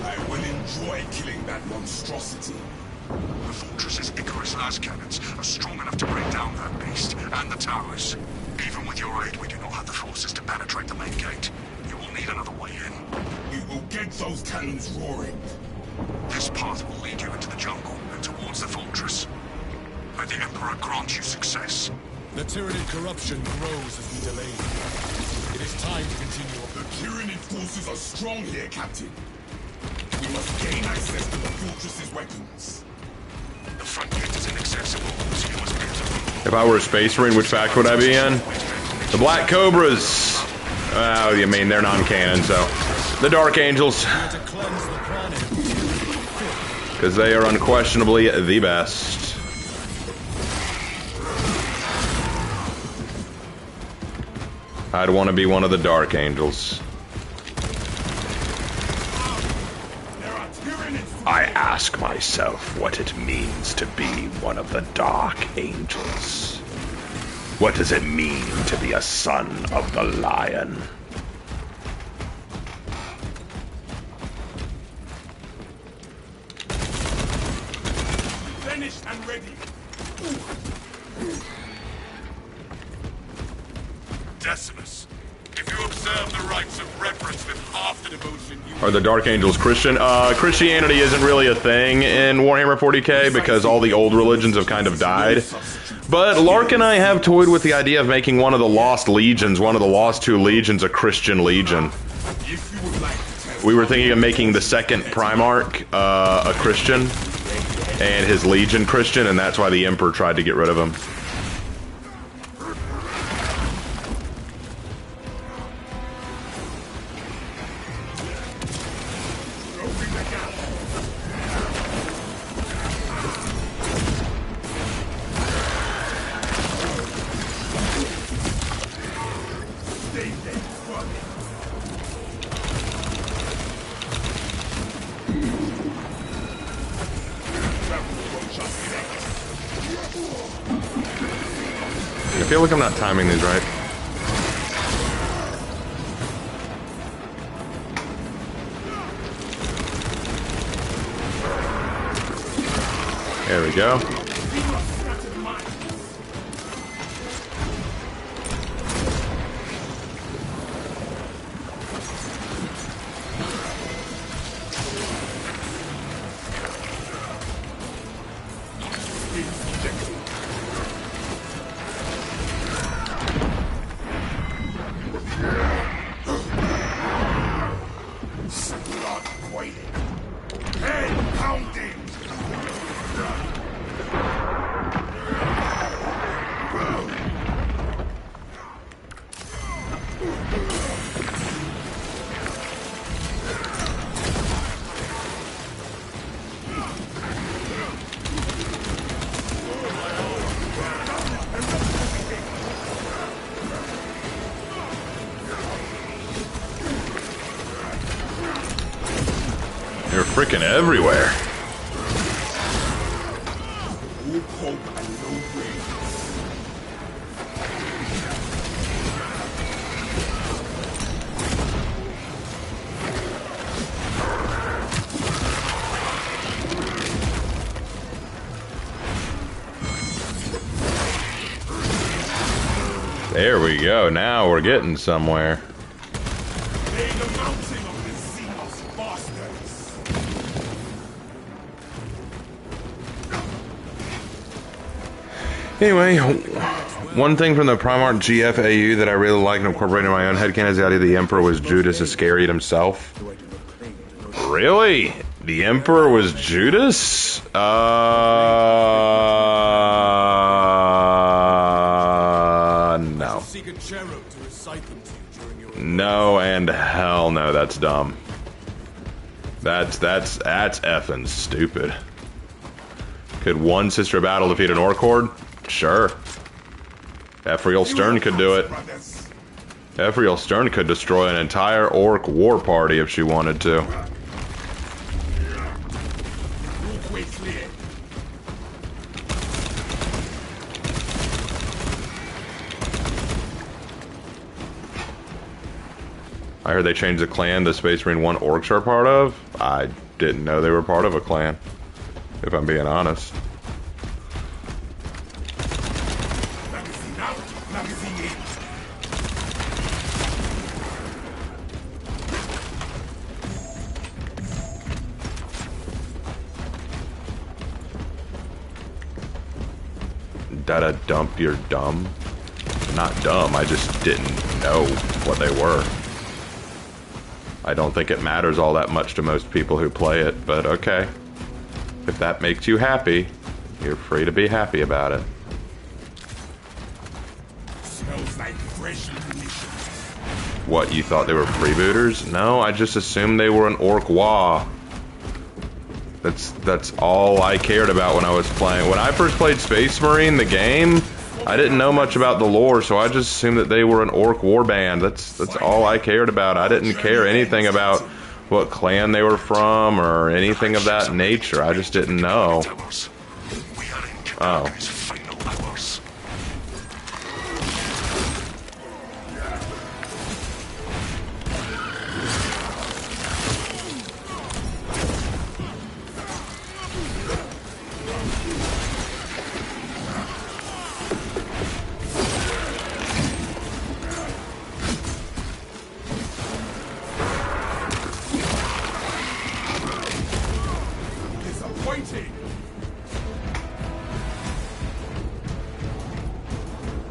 I will enjoy killing that monstrosity. The fortress's Icarus las cannons are strong enough to bring down that beast and the towers. Even with your aid, we do not have the forces to penetrate the main gate. You will need another way in. We will get those cannons roaring. This path will lead you into the jungle and towards the fortress. May the Emperor grant you success. The Tyranid corruption grows as we delay. It is time to continue. The Tyranid forces are strong here, Captain. We must gain access to the fortress's weapons. The front gate is inaccessible, so you must enter from... If I were a Space Marine, which faction would I be in? The Black Cobras. Oh, you mean they're non-canon, so... The Dark Angels. To cleanse the planet. Because they are unquestionably the best. I'd want to be one of the Dark Angels. I ask myself what it means to be one of the Dark Angels. What does it mean to be a son of the Lion? Finished and ready. Decimus, if you observe the rites of reverence with half the devotion you... Are the Dark Angels Christian? Christianity isn't really a thing in Warhammer 40k because all the old religions have kind of died. But Lark and I have toyed with the idea of making one of the Lost Legions, one of the Lost Two Legions, a Christian Legion. We were thinking of making the second Primarch a Christian, and his Legion Christian, and that's why the Emperor tried to get rid of him. I feel like I'm not timing these right. There we go. They're freaking everywhere. There we go. Now we're getting somewhere. Anyway, one thing from the Primarch GFAU that I really like and incorporated in my own headcanon is the idea the Emperor was Judas Iscariot himself. Really? The Emperor was Judas? No. No and hell no, that's dumb. That's effing stupid. Could one Sister of Battle defeat an Orc Horde? Sure. Ephriel Stern could do it. Ephriel Stern could destroy an entire Orc war party if she wanted to. I heard they changed the clan the Space Marine 1 Orcs are part of. I didn't know they were part of a clan, if I'm being honest. Dada dump your dumb? Not dumb, I just didn't know what they were. I don't think it matters all that much to most people who play it, but okay. If that makes you happy, you're free to be happy about it. Smells like fresh munitions. What, you thought they were freebooters? No, I just assumed they were an Orc Wa. That's all I cared about when I was playing. When I first played Space Marine, the game, I didn't know much about the lore, so I just assumed that they were an orc warband. That's all I cared about. I didn't care anything about what clan they were from or anything of that nature. I just didn't know. Oh.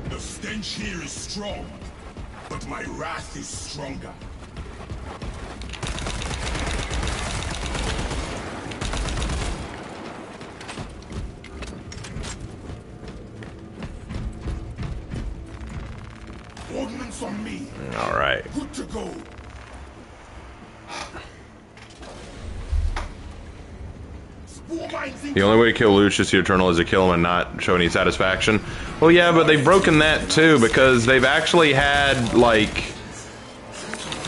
The stench here is strong, but my wrath is stronger. Ordnance on me. All right. Good to go. The only way to kill Lucius the Eternal is to kill him and not show any satisfaction. Well, yeah, but they've broken that too, because they've actually had, like,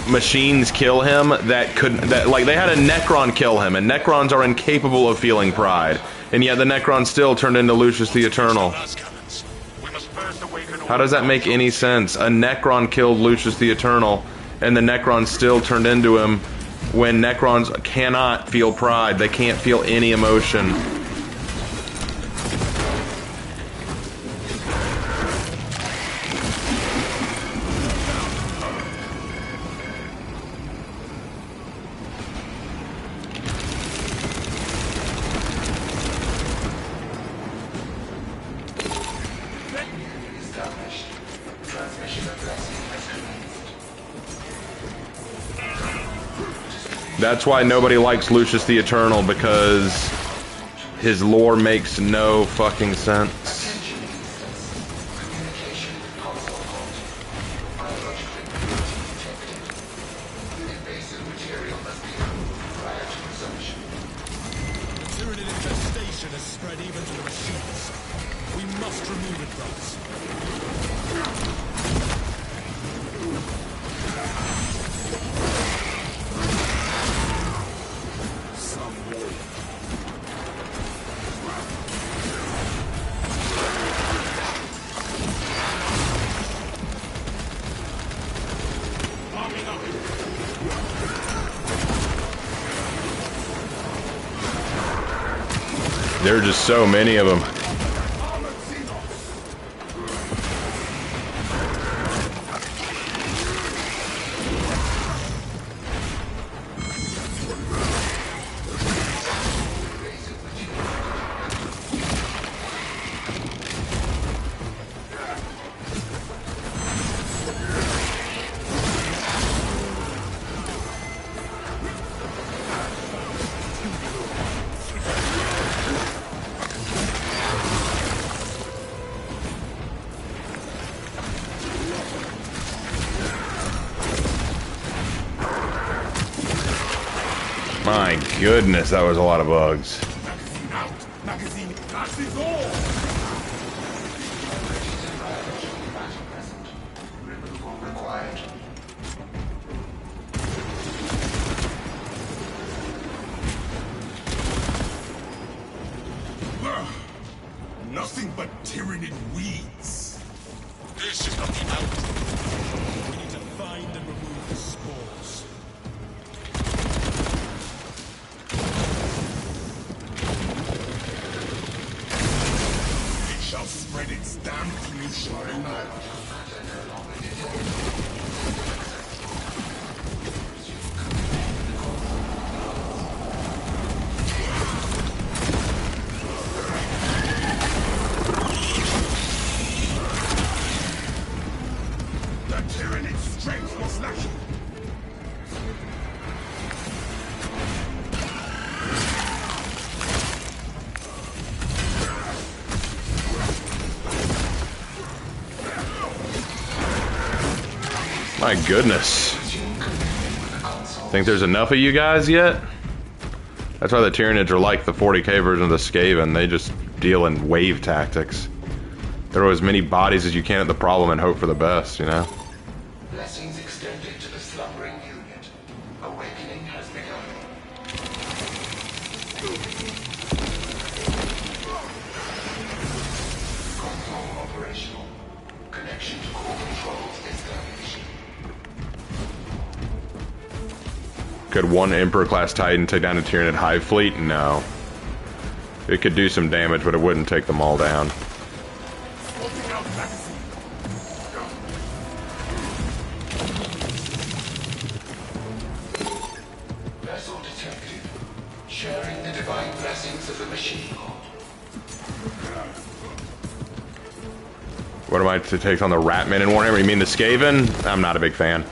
machines kill him like, they had a Necron kill him, and Necrons are incapable of feeling pride. And yet the Necron still turned into Lucius the Eternal. How does that make any sense? A Necron killed Lucius the Eternal, and the Necron still turned into him, when Necrons cannot feel pride. They can't feel any emotion. That's why nobody likes Lucius the Eternal, because his lore makes no fucking sense. The Tyranid infestation has spread even to the machines. We must remove it, brothers. There are just so many of them. My goodness, that was a lot of bugs. Magazine out. Magazine passes all. Nothing but Tyranid weeds. This is not the outcome. We need to find and remove the spores. It shall spread its damn pollution around. The Tyranid's strength was lacking. My goodness. Think there's enough of you guys yet? That's why the Tyranids are like the 40k version of the Skaven. They just deal in wave tactics. Throw as many bodies as you can at the problem and hope for the best, you know? Blessings extended to the slumbering unit. Awakening has begun. Console operational. Connection to core controls established. Could one Emperor-class Titan take down a Tyranid Hive fleet? No. It could do some damage, but it wouldn't take them all down. Vessel detected. Sharing the divine blessings of the machine god. What am I to take on the Ratman in Warhammer? You mean the Skaven? I'm not a big fan.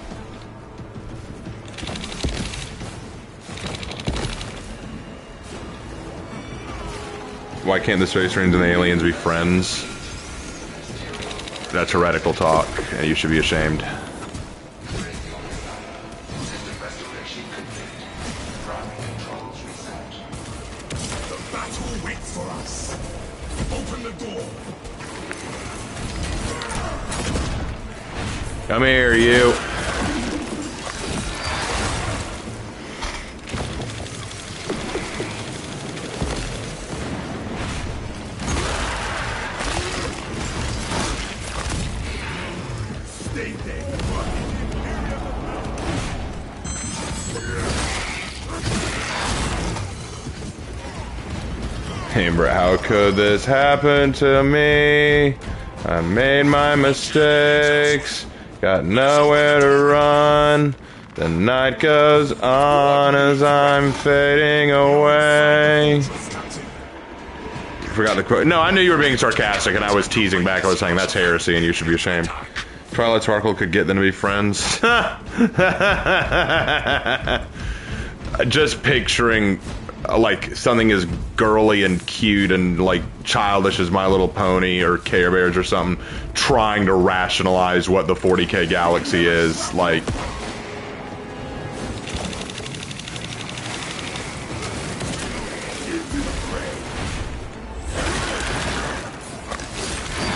Why can't the Space Marines and the aliens be friends? That's heretical talk, and you should be ashamed. System restoration complete. Primary controls reset. The battle waits for us. Open the door. Come here, you. Stay there. Amber, how could this happen to me? I made my mistakes, got nowhere to run. The night goes on as I'm fading away. Forgot the quote. No, I knew you were being sarcastic, and I was teasing back. I was saying that's heresy, and you should be ashamed. Twilight Sparkle could get them to be friends. Just picturing like something as girly and cute and like childish as My Little Pony or Care Bears or something, trying to rationalize what the 40k galaxy is like.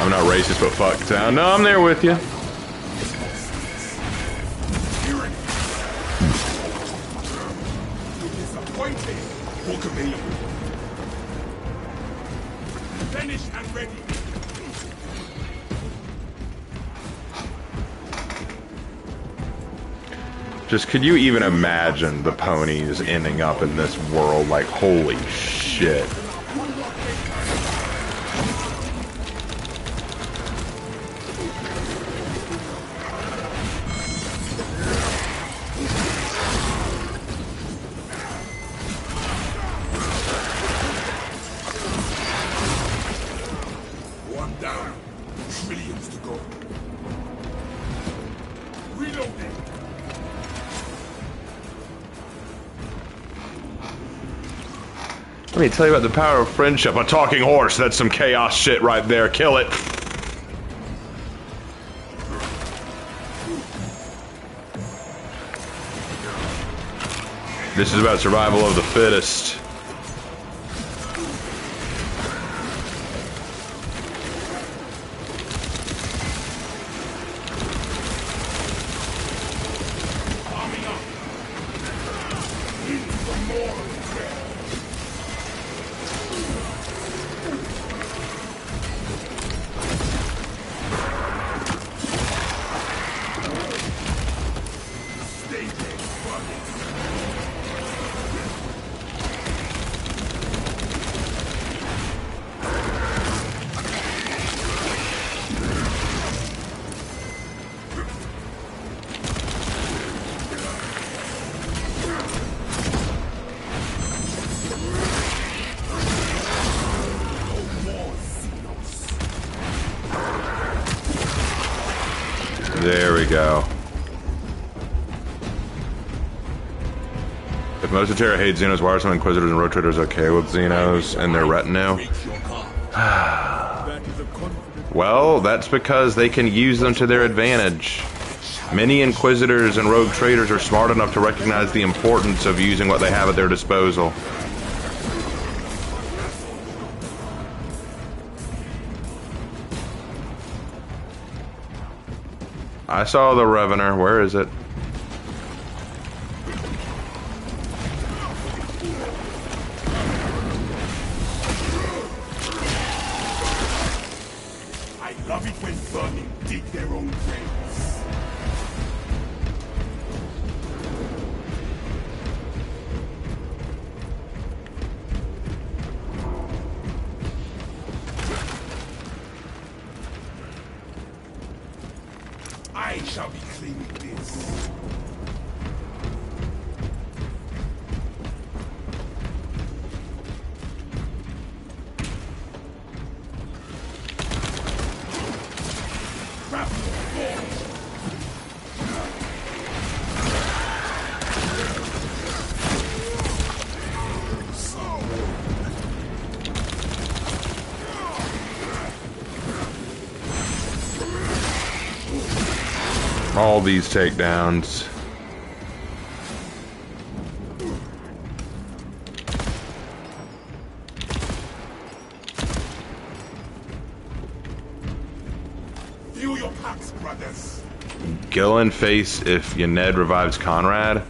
I'm not racist, but fuck town. No, I'm there with you. Disappointed. Walk of me. Finished and ready. Just could you even imagine the ponies ending up in this world? Like, holy shit. One down. Trillions to go. Reloading. Let me tell you about the power of friendship. A talking horse, that's some chaos shit right there. Kill it. This is about survival of the fittest. There we go. If most of Terra hate Xenos, why are some Inquisitors and Road Traders okay with Xenos and their retinue? Well, that's because they can use them to their advantage. Many Inquisitors and Rogue Traders are smart enough to recognize the importance of using what they have at their disposal. I saw the Revener. Where is it? I love it when vermin dig their own graves. I shall be cleaning this. All these takedowns. View your packs, brothers. Gillen face if Yened revives Conrad.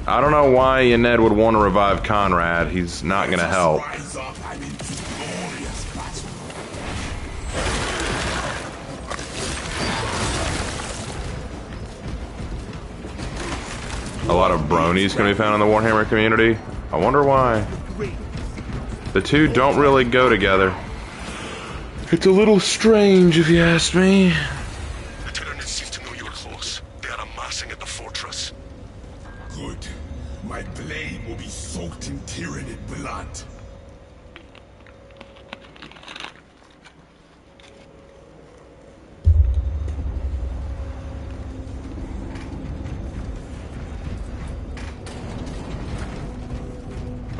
I don't know why Yened would want to revive Conrad. He's not going to help. Rise up and into glorious battle. A lot of bronies can be found in the Warhammer community. I wonder why. The two don't really go together. It's a little strange, if you ask me. The Tyranids seem to know you are close. They are amassing at the fortress. Good. My blade will be soaked in Tyranid blood.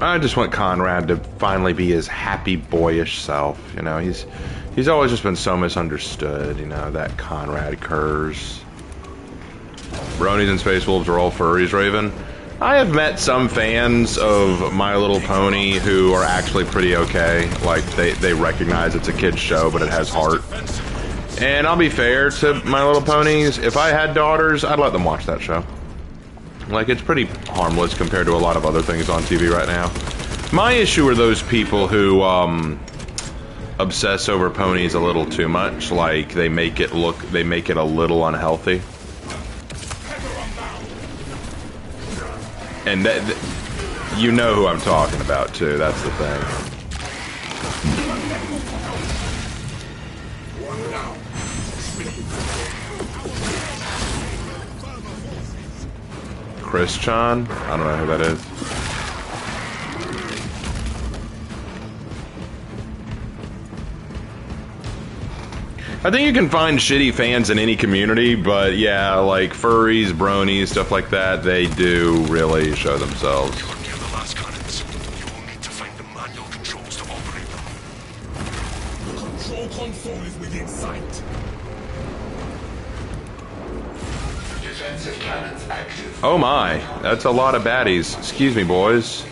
I just want Conrad to finally be his happy, boyish self. You know, he's always just been so misunderstood. You know, that Conrad curs. Bronies and Space Wolves are all furries, Raven. I have met some fans of My Little Pony who are actually pretty okay. Like, they recognize it's a kid's show, but it has heart. And I'll be fair to My Little Ponies. If I had daughters, I'd let them watch that show. Like, it's pretty harmless compared to a lot of other things on TV right now. My issue are those people who, obsess over ponies a little too much. Like, they make it a little unhealthy. And you know who I'm talking about, too. That's the thing. Christian? I don't know who that is. I think you can find shitty fans in any community, but yeah, like furries, bronies, stuff like that, they do really show themselves. You are near the last cannons. You will need to find the manual controls to operate them. The control console is within sight. Defensive cannons active. Oh my, that's a lot of baddies. Excuse me, boys.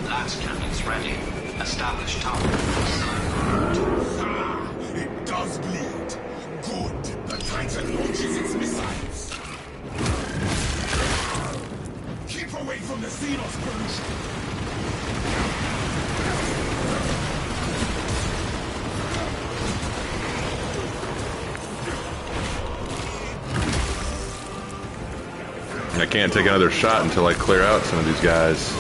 Last cannons ready. Establish target. It does bleed. Good. The Titan launches its missiles. Keep away from the Xenos pollution. I can't take another shot until I clear out some of these guys.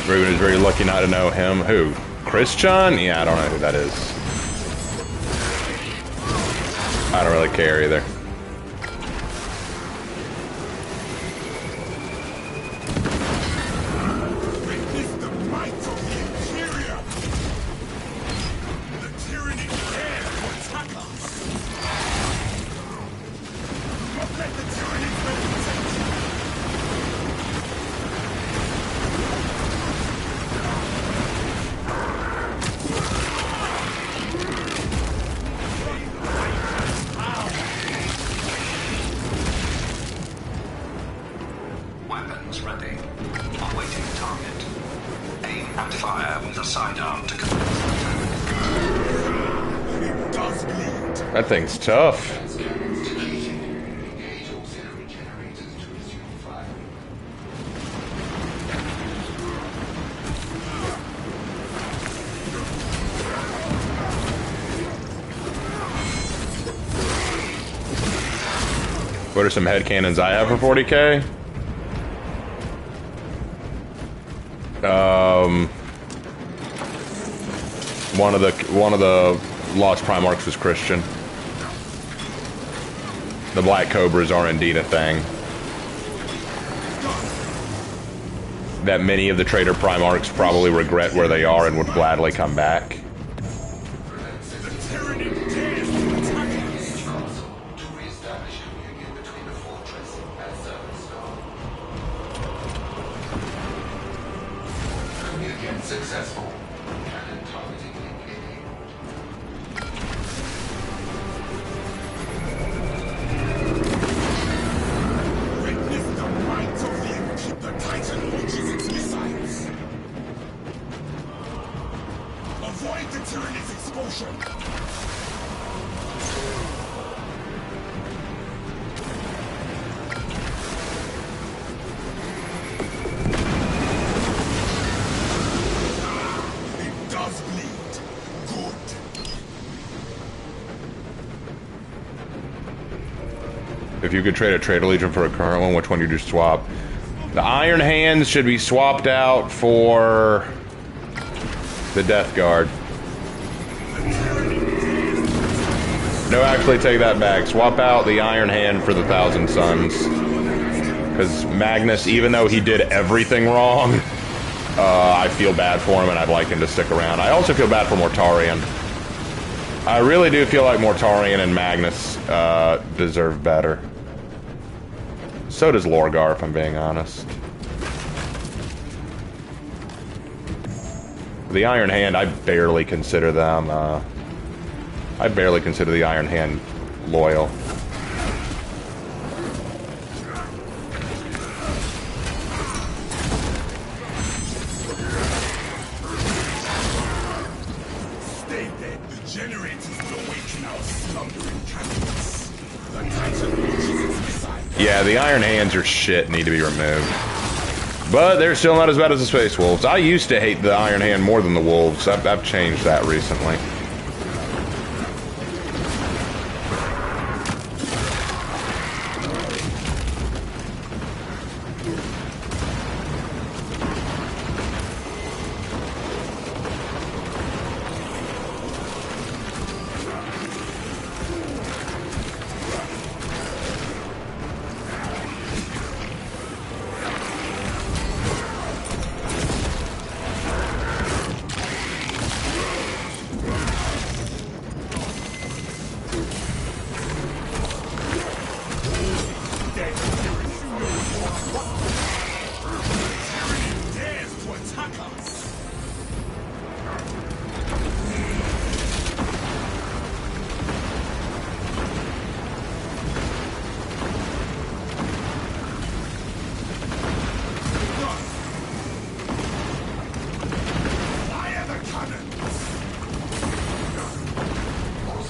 Ruben is very lucky not to know him. Who? Christian? Yeah, I don't know who that is. I don't really care either. Witness the might of the Interior. arm to come. It does bleed. That thing's tough. Scanners depleted. Engage auxiliary generators to resume fire. What are some headcanons I have for 40k? One of the Lost Primarchs was Christian. The Black Cobras are indeed a thing. That many of the traitor Primarchs probably regret where they are and would gladly come back. The tyranny dares to attack us. Console to re-establish communion between the fortress and Servant Star. Communion successful. Cannon targeting link enabled. Witness the might of the Titan launches its missiles. Avoid the tyranny's expulsion. It does bleed. Good. If you could trade a Traitor Legion for a current one, which one would you swap? The Iron Hands should be swapped out for the Death Guard. No, actually take that back. Swap out the Iron Hand for the Thousand Suns. Because Magnus, even though he did everything wrong, I feel bad for him and I'd like him to stick around. I also feel bad for Mortarion. I really do feel like Mortarion and Magnus deserve better. So does Lorgar, if I'm being honest. The Iron Hand, I barely consider them, I barely consider the Iron Hand loyal. Stay dead. The generators will awaken our slumbering cannons. The Titan launches its missiles. Yeah, the Iron Hands are shit, need to be removed. But they're still not as bad as the Space Wolves. I used to hate the Iron Hand more than the Wolves. I've changed that recently.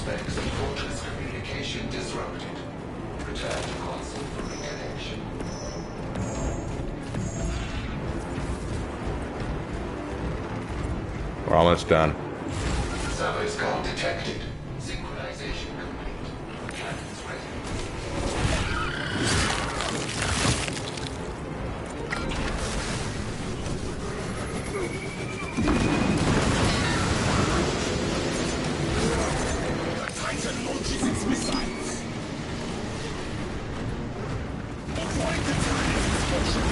Aspects of fortress communication disrupted. Return to console for reconnection. We're almost done. Servo skull detected. Synchronization complete. Cannons ready. The Titan launches its missiles. Avoid the tyranny's expulsion.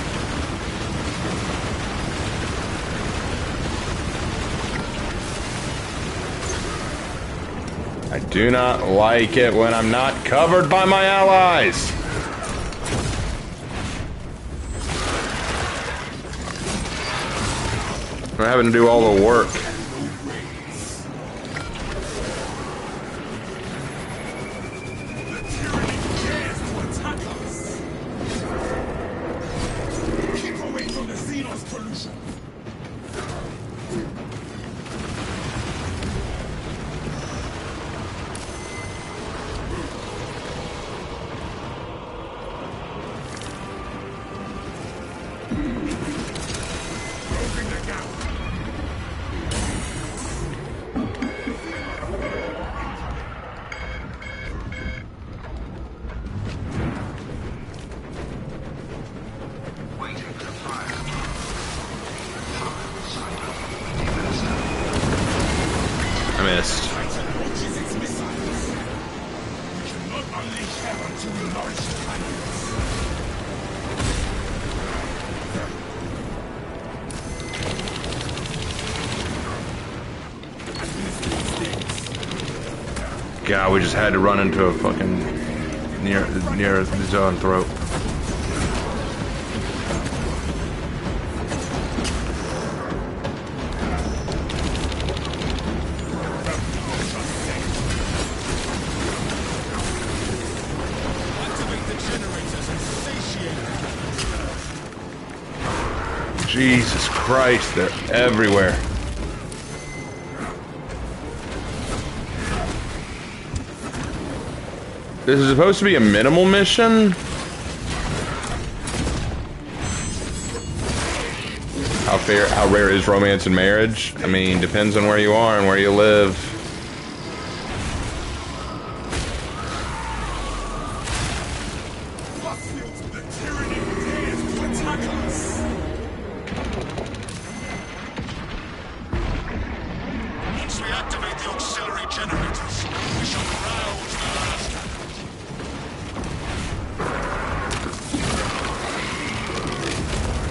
I do not like it when I'm not covered by my allies. I'm having to do all the work. The tyranny dares to attack us. Keep away from the Xenos pollution. I missed. Titan launches its missiles. We cannot unleash hell until we nourish the planets. God, we just had to run into a fucking near his own throat. Activate the generators and satiate them. Jesus Christ, they're everywhere. This is supposed to be a minimal mission? How rare is romance and marriage? I mean, depends on where you are and where you live. The tyranny dares to attack us. Once we activate the auxiliary generators, we shall rouse the last.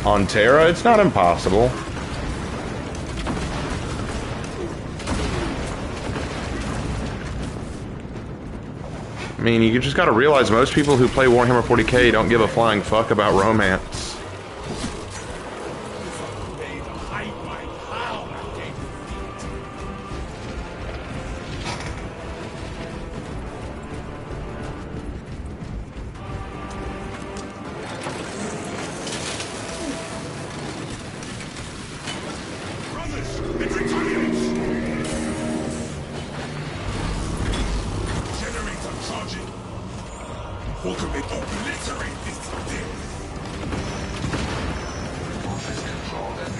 On Terra, it's not impossible. I mean, you just gotta realize most people who play Warhammer 40k don't give a flying fuck about romance.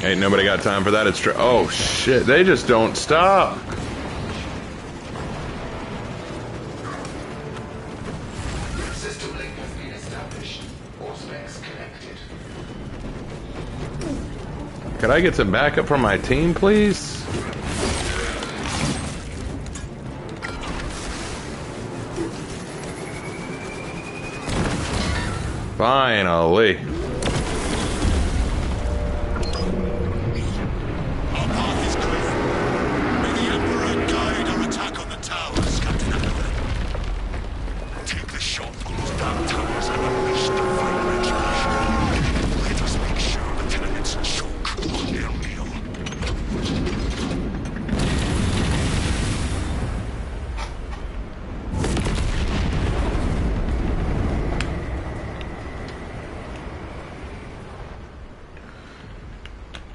Ain't nobody got time for that. It's true. Oh shit, they just don't stop. System link has been established. All specs connected. Could I get some backup from my team, please? Finally.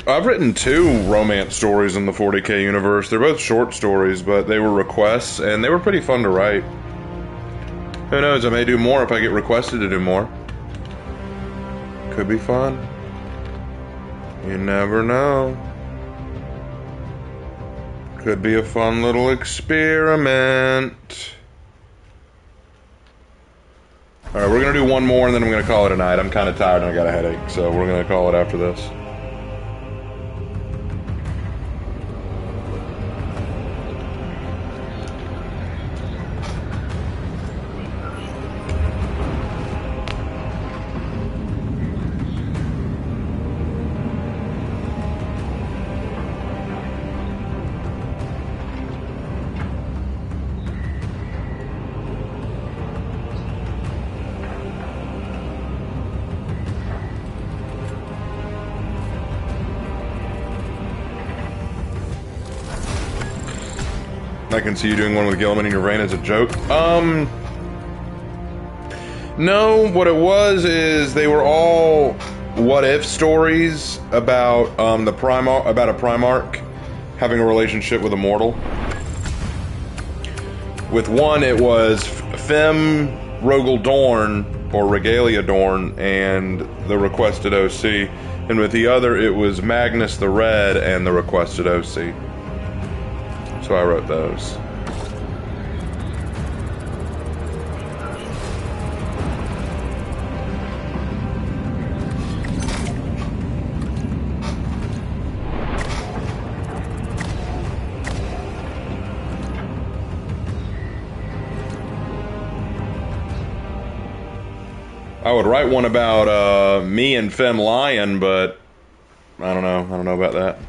I've written 2 romance stories in the 40k universe. They're both short stories, but they were requests, and they were pretty fun to write. Who knows, I may do more if I get requested to do more. Could be fun. You never know. Could be a fun little experiment. Alright, we're gonna do one more and then I'm gonna call it a night. I'm kind of tired and I got a headache, so we're gonna call it after this. I can see you doing one with Gilman in your vein as a joke. No, what it was is they were all what-if stories about a Primarch having a relationship with a mortal. With one, it was Fem Rogel Dorn, or Regalia Dorn, and the requested OC. And with the other, it was Magnus the Red and the requested OC. So I wrote those. I would write one about me and Fem lying, but I don't know. I don't know about that.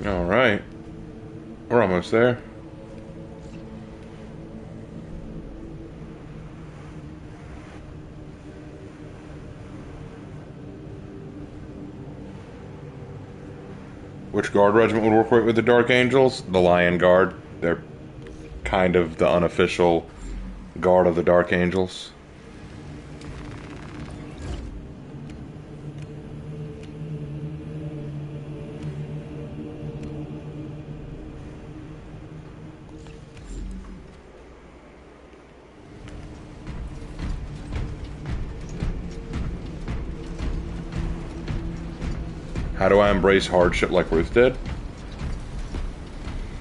Alright. We're almost there. Which guard regiment would work right with the Dark Angels? The Lion Guard. They're kind of the unofficial guard of the Dark Angels. How do I embrace hardship like Ruth did?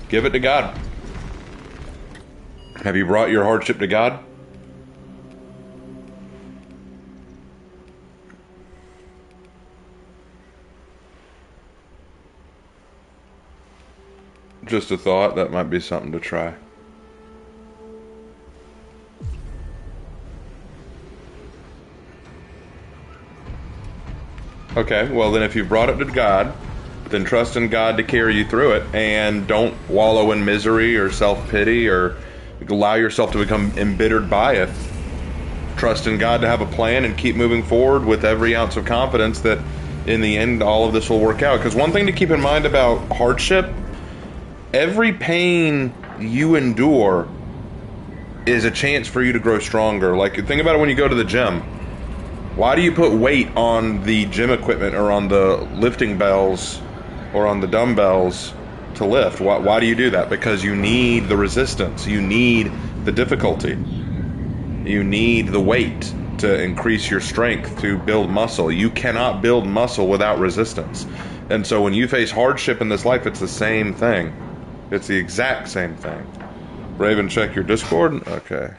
Give it to God. Have you brought your hardship to God? Just a thought, that might be something to try. Okay, well then if you've brought it to God, then trust in God to carry you through it, and don't wallow in misery or self-pity or allow yourself to become embittered by it. Trust in God to have a plan and keep moving forward with every ounce of confidence that in the end all of this will work out. Because one thing to keep in mind about hardship, every pain you endure is a chance for you to grow stronger. Like, think about it when you go to the gym. Why do you put weight on the gym equipment or on the lifting bells or on the dumbbells to lift? Why do you do that? Because you need the resistance. You need the difficulty. You need the weight to increase your strength, to build muscle. You cannot build muscle without resistance. And so when you face hardship in this life, it's the same thing. It's the exact same thing. Raven, check your Discord. Okay.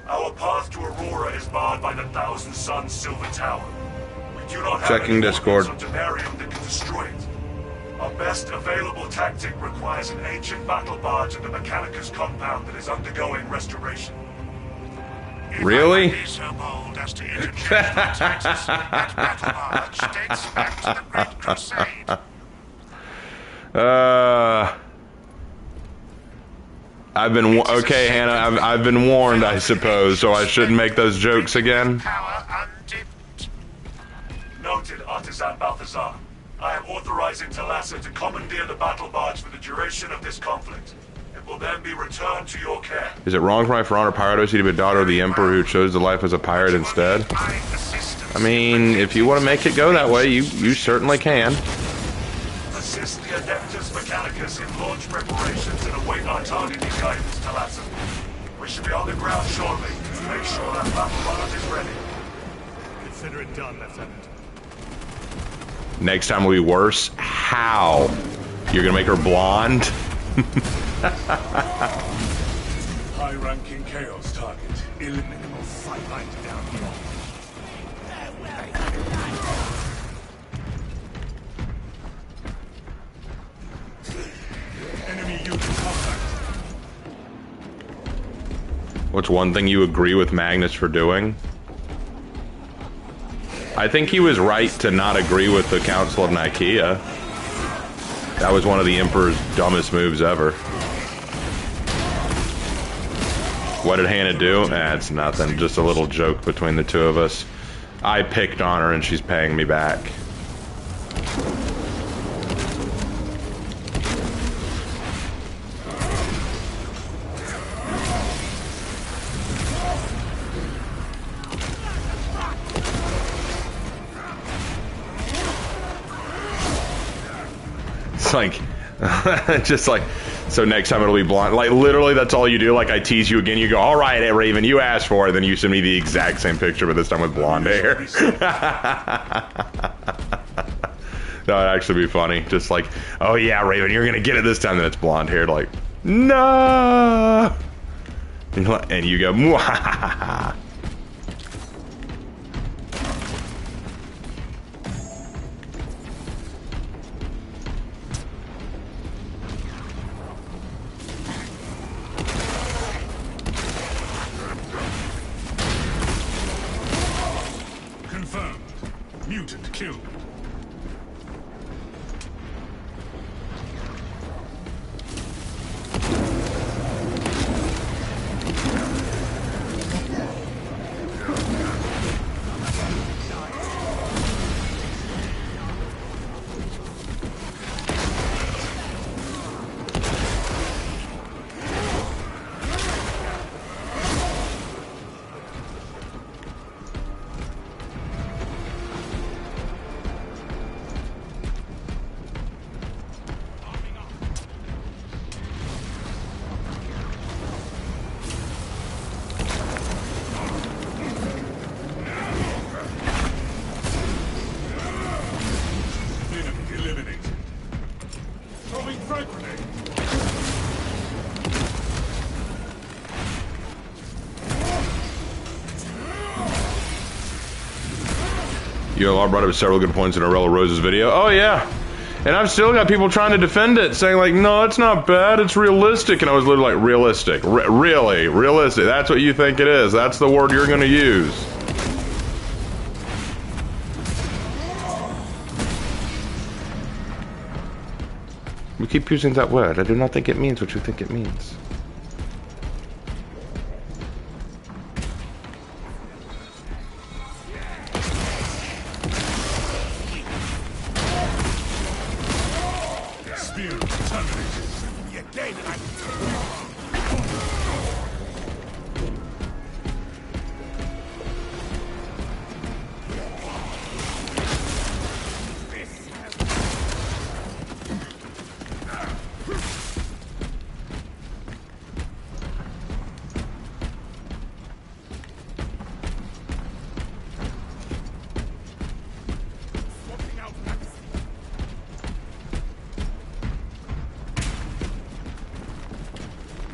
Our path to Aurora is barred by the Thousand Suns Silver Tower. We do not have Checking any Discord. ordnance or Temerium that can destroy it. Our best available tactic requires an ancient battle barge at the Mechanicus compound that is undergoing restoration. Really? If I might be so bold as to interject my taxes, that battle barge dates back to the Great Crusade. I've been okay, Hannah. I've been warned, I suppose, so I shouldn't make those jokes again. Noted, Artisan Balthazar. I am authorizing Talassa to commandeer the battle barge for the duration of this conflict. It will then be returned to your care. Is it wrong for my For Honor Piracy to be a daughter of the Emperor who chose the life as a pirate instead? I mean, if you want to make it go that way, you certainly can. Assist the Adeptus Mechanicus in launch preparations and await our targeting guidance, Talassa. We should be on the ground shortly. Make sure that battle barge is ready. Consider it done, Lieutenant. Next time will be worse. How? You're gonna make her blonde? High-ranking Chaos target. Illimitable fight right down here. Enemy unit contact. What's one thing you agree with Magnus for doing? I think he was right to not agree with the Council of Nicaea. That was one of the Emperor's dumbest moves ever. What did Hannah do? It's nothing. Just a little joke between the two of us. I picked on her and she's paying me back. It's like, just like, so next time it'll be blonde. Like, literally, that's all you do. Like, I tease you again. You go, all right, Raven, you asked for it. Then you send me the exact same picture, but this time with blonde hair. That would actually be funny. Just like, oh, yeah, Raven, you're going to get it this time. Then it's blonde hair. Like, no. And you go, mwahaha. Mutant killed. I brought up several good points in Arella Rose's video. Oh, yeah. And I've still got people trying to defend it, saying, like, no, it's not bad, it's realistic. And I was literally like, realistic. Really? Realistic? That's what you think it is. That's the word you're going to use. We keep using that word. I do not think it means what you think it means.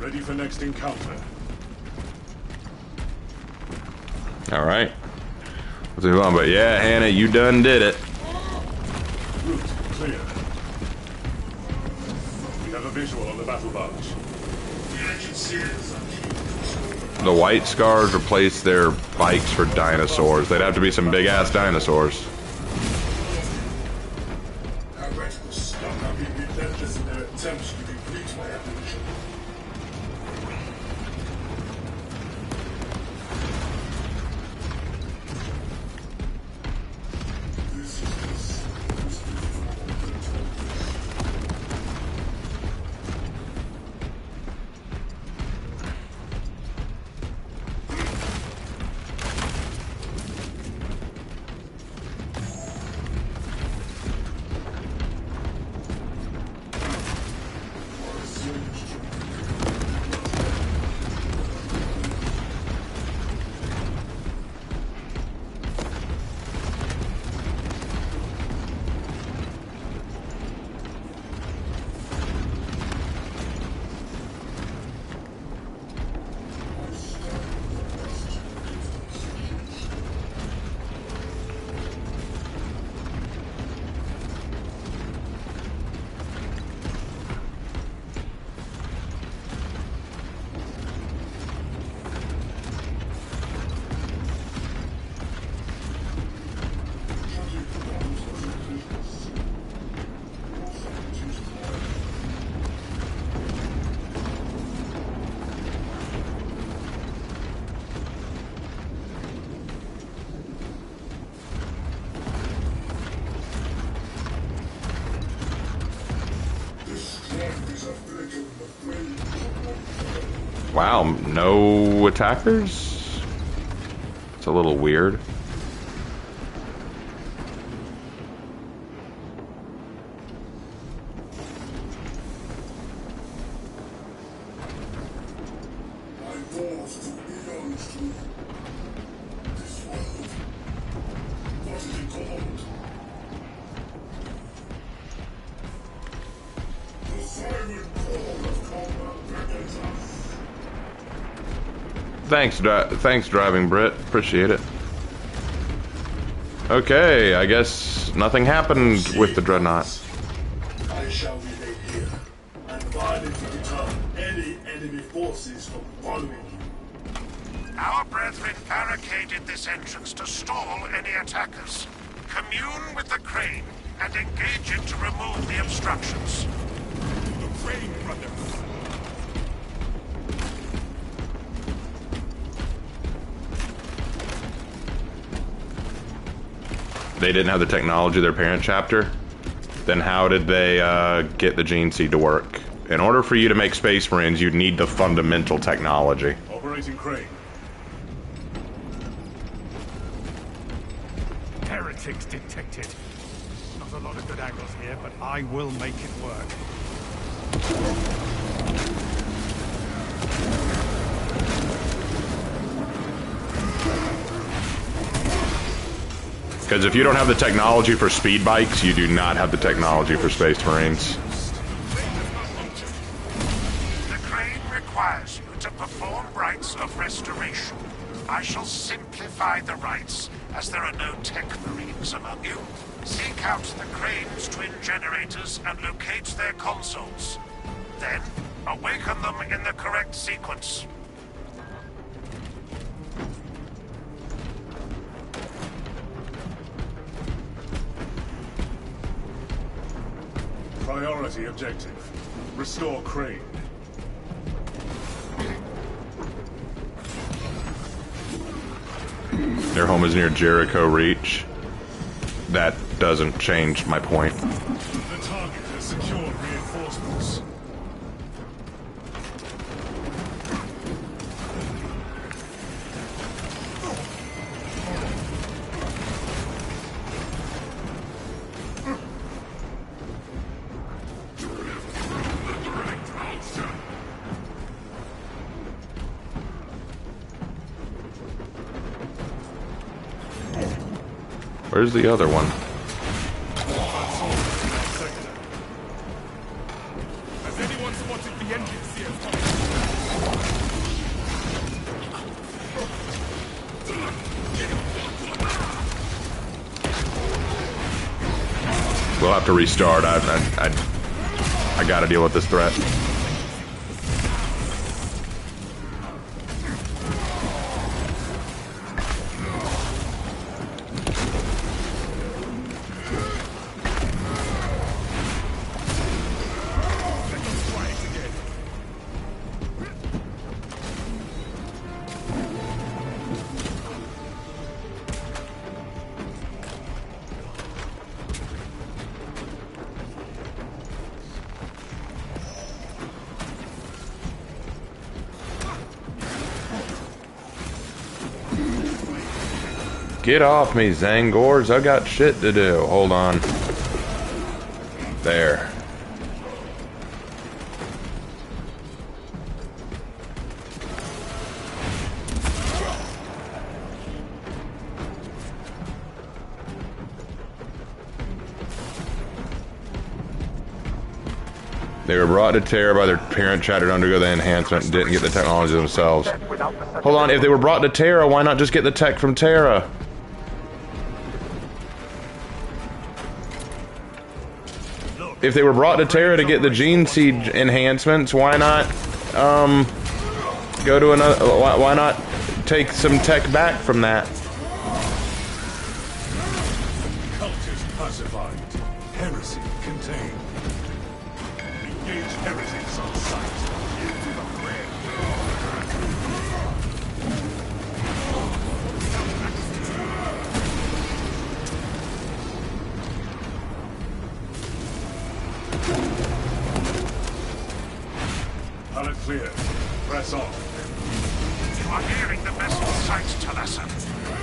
Ready for next encounter. All right. Let's move on. But yeah, Hannah, you done did it. Route clear. We have a visual on the battle barge. The White Scars replaced their bikes for dinosaurs. They'd have to be some big-ass dinosaurs. Our reticle scum are being relentless in their attempts to complete my evolution. Wow, no attackers? It's a little weird. Thanks, driving Brit. Appreciate it. Okay, I guess nothing happened with the dreadnought. I shall remain here and violently deter any enemy forces from following you. Our brethren barricaded this entrance to stall any attackers. Commune with the crane and engage it to remove the obstructions. The crane, brother. They didn't have the technology of their parent chapter. Then how did they get the gene seed to work? In order for you to make Space Marines, you'd need the fundamental technology. Operating crane. Heretics detected. Not a lot of good angles here, but I will make it work. Because if you don't have the technology for speed bikes, you do not have the technology for Space Marines. The crane requires you to perform rites of restoration. I shall simplify the rites, as there are no tech Marines among you. Seek out the crane's twin generators and locate their consoles. Then, awaken them in the correct sequence. Priority objective. Restore crane. Their home is near Jericho Reach. That doesn't change my point. The target has secured reinforcements. Where's the other one? Has anyone spotted the engines here? We'll have to restart. I gotta deal with this threat. Get off me, Zangors. I got shit to do. Hold on. There. They were brought to Terra by their parent chapter to undergo the enhancement and didn't get the technology themselves. Hold on, if they were brought to Terra, why not just get the tech from Terra? If they were brought to Terra to get the gene seed enhancements, why not go to another? Why not take some tech back from that? Cultures pacified. Heresy contained. Engage heretics on sight. Into the red. Pallet clear. Press on. You are nearing the vessel site, Talassa.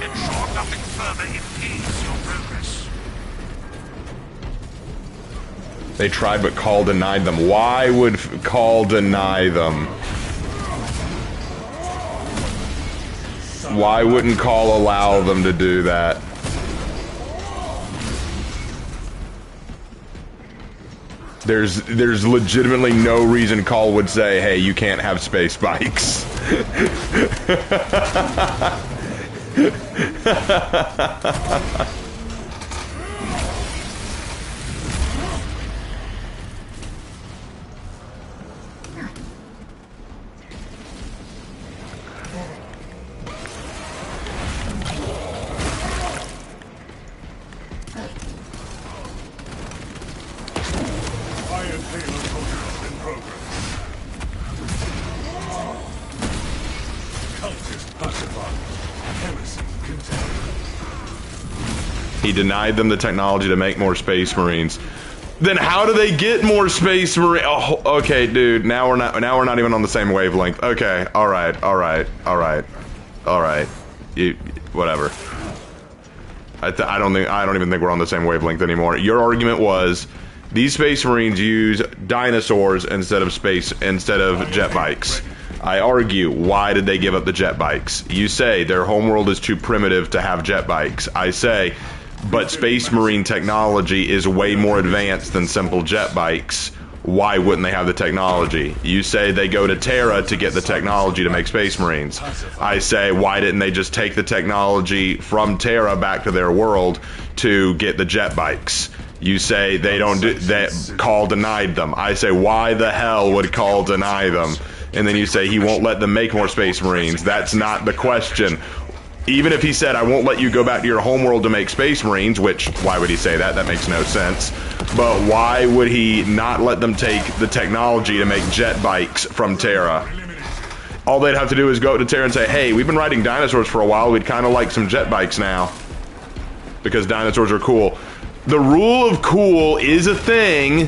Ensure nothing further impedes your progress. They tried, but Call denied them. Why would Call deny them? Why wouldn't Call allow them to do that? There's legitimately no reason Call would say, hey, you can't have space bikes. Iron payload protocol in progress. Cultist pacified. Heresy contained. He denied them the technology to make more Space Marines. Then how do they get more Space Marines? Oh, okay, dude. Now we're not even on the same wavelength. Okay, all right. Whatever. I don't even think we're on the same wavelength anymore. Your argument was these Space Marines use dinosaurs instead of jet bikes. I argue, why did they give up the jet bikes? You say their homeworld is too primitive to have jet bikes. I say, but Space Marine technology is way more advanced than simple jet bikes. Why wouldn't they have the technology? You say they go to Terra to get the technology to make Space Marines. I say, why didn't they just take the technology from Terra back to their world to get the jet bikes? You say they don't do that. Call denied them. I say, why the hell would Call deny them? And then you say he won't let them make more Space Marines. That's not the question. Even if he said, I won't let you go back to your homeworld to make Space Marines, which, why would he say that? That makes no sense. But why would he not let them take the technology to make jet bikes from Terra? All they'd have to do is go up to Terra and say, hey, we've been riding dinosaurs for a while. We'd kind of like some jet bikes now. Because dinosaurs are cool. The rule of cool is a thing,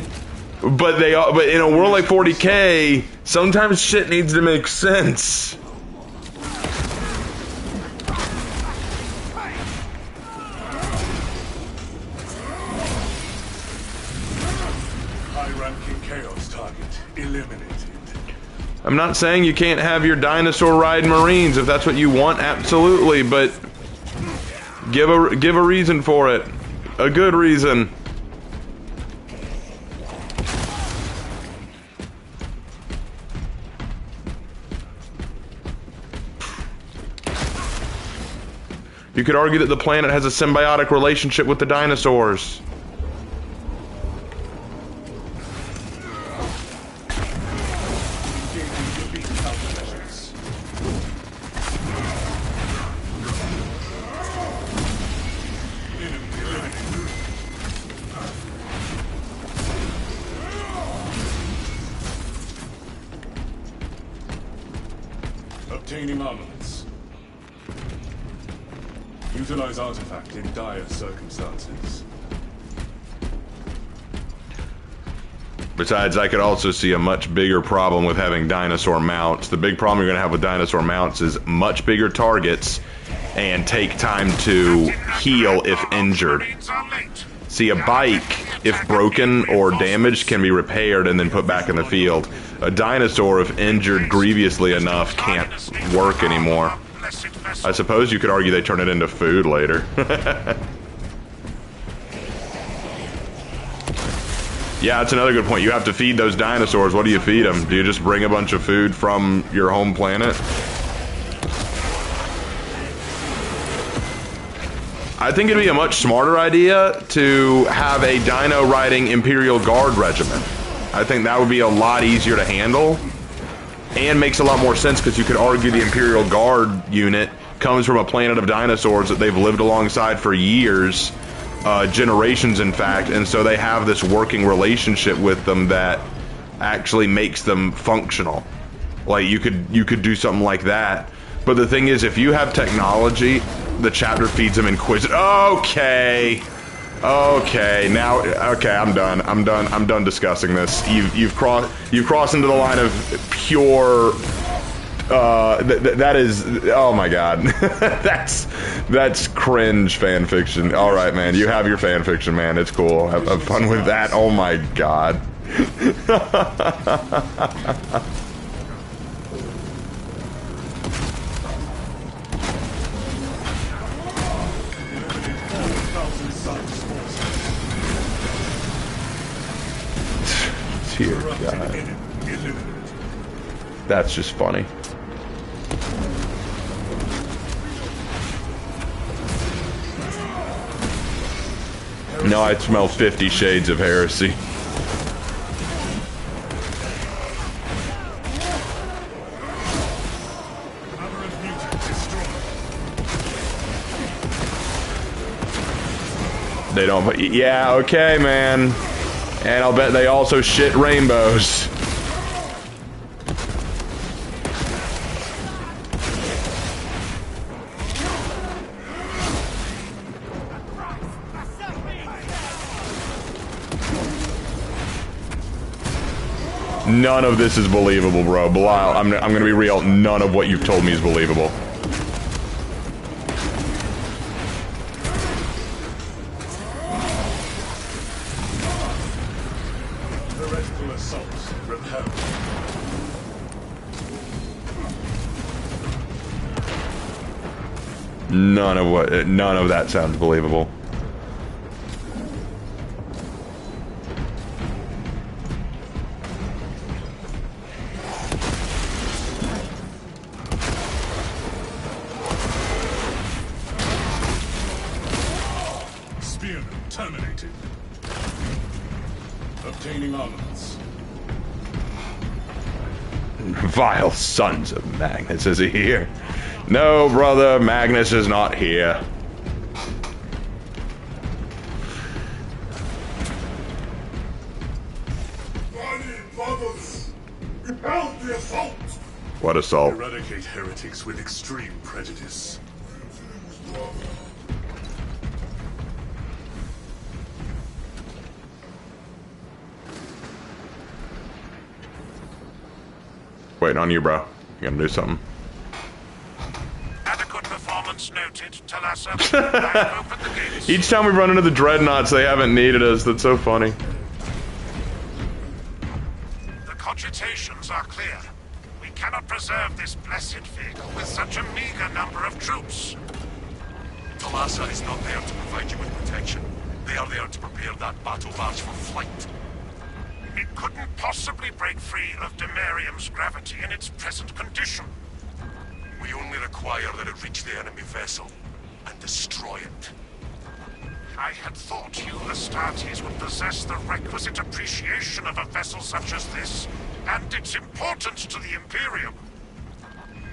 but in a world like 40K, sometimes shit needs to make sense. High-ranking Chaos target eliminated. I'm not saying you can't have your dinosaur ride Marines if that's what you want, absolutely, but give a reason for it. A good reason. You could argue that the planet has a symbiotic relationship with the dinosaurs. Obtaining armaments. Utilize artifact in dire circumstances. Besides, I could also see a much bigger problem with having dinosaur mounts. The big problem you're going to have with dinosaur mounts is much bigger targets and take time to heal if injured. See, a bike, if broken or damaged, can be repaired and then put back in the field. A dinosaur, if injured grievously enough, can't work anymore. I suppose you could argue they turn it into food later. Yeah, that's another good point. You have to feed those dinosaurs. What do you feed them? Do you just bring a bunch of food from your home planet? I think it'd be a much smarter idea to have a dino-riding Imperial Guard regiment. I think that would be a lot easier to handle and makes a lot more sense because you could argue the Imperial Guard unit comes from a planet of dinosaurs that they've lived alongside for years, generations in fact, and so they have this working relationship with them that actually makes them functional. Like you could do something like that. But the thing is, if you have technology, the chapter feeds them Inquisitor. Okay, I'm done discussing this. You've crossed into the line of pure That is, oh my god, that's cringe fan fiction. All right, man, you have your fan fiction, man. It's cool. Have fun with that. Oh my god. Dear God. That's just funny. No, I smell 50 Shades of Heresy. They don't. Yeah, okay, man. And I'll bet they also shit rainbows. None of this is believable, bro. Belial, I'm gonna be real. None of what you've told me is believable. Heretical assaults repelled. None of that sounds believable. Spearman terminated. Obtaining armaments. Vile sons of Magnus, is he here? No, brother, Magnus is not here. Brothers, repel the assault. What assault? Eradicate heretics with extreme prejudice. Waiting on you, bro. You gonna do something? Adequate performance noted. Talassa, back open the gates. Each time we run into the dreadnoughts, they haven't needed us. That's so funny. The cogitations are clear. We cannot preserve this blessed vehicle with such a meager number of troops. Talassa is not there to provide you with protection. They are there to prepare that battle barge for flight. It couldn't possibly break free of Demarium's gravity in its present condition. We only require that it reach the enemy vessel and destroy it. I had thought you Astartes would possess the requisite appreciation of a vessel such as this, and its importance to the Imperium.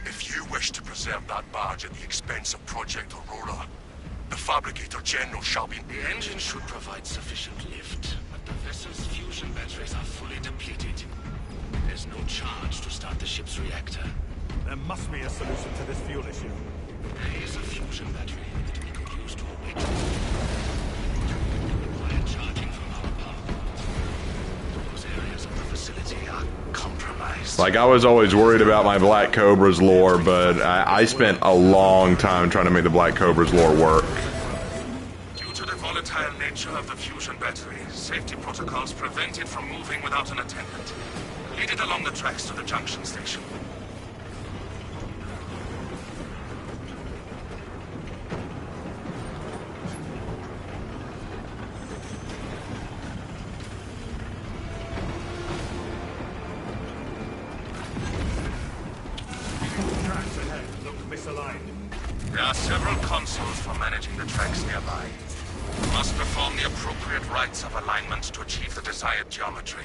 If you wish to preserve that barge at the expense of Project Aurora, the Fabricator General shall be... The engine should provide sufficient lift, but the vessel's fusion batteries are fully depleted. There's no charge to start the ship's reactor. There must be a solution to this fuel issue. There is a fusion battery that we could use to awaken. Require charging from our power. Those areas of the facility are compromised. Like, I was always worried about my Black Cobra's lore, but I spent a long time trying to make the Black Cobra's lore work. Due to the volatile nature of the fusion battery, safety protocols prevent it from moving without an attendant. Lead it along the tracks to the junction station. Tracks ahead look misaligned. There are several consoles for managing the tracks nearby. You must perform the appropriate rites of alignment to achieve the desired geometry.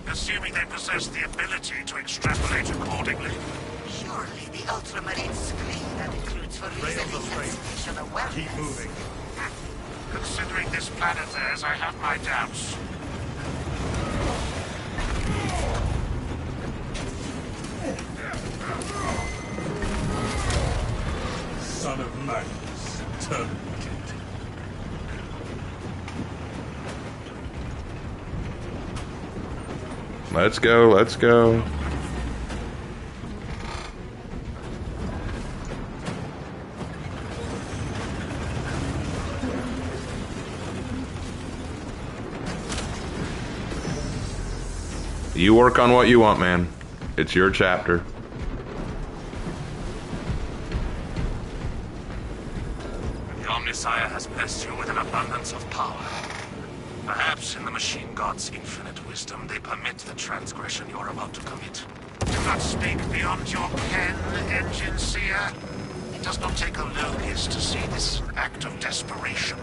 Assuming they possess the ability to extrapolate accordingly. Surely the Ultramarine screen that includes for reasoning and spatial awareness. Keep moving. Considering this plan of theirs, I have my doubts. Son of Magnus, terminated. Let's go, let's go. You work on what you want, man. It's your chapter. The Omnissiah has blessed you with an abundance of power. Perhaps in the machine god's infinite wisdom, they permit the transgression you're about to commit. Do not speak beyond your pen, Engine Seer. It does not take a Logis to see this is an act of desperation.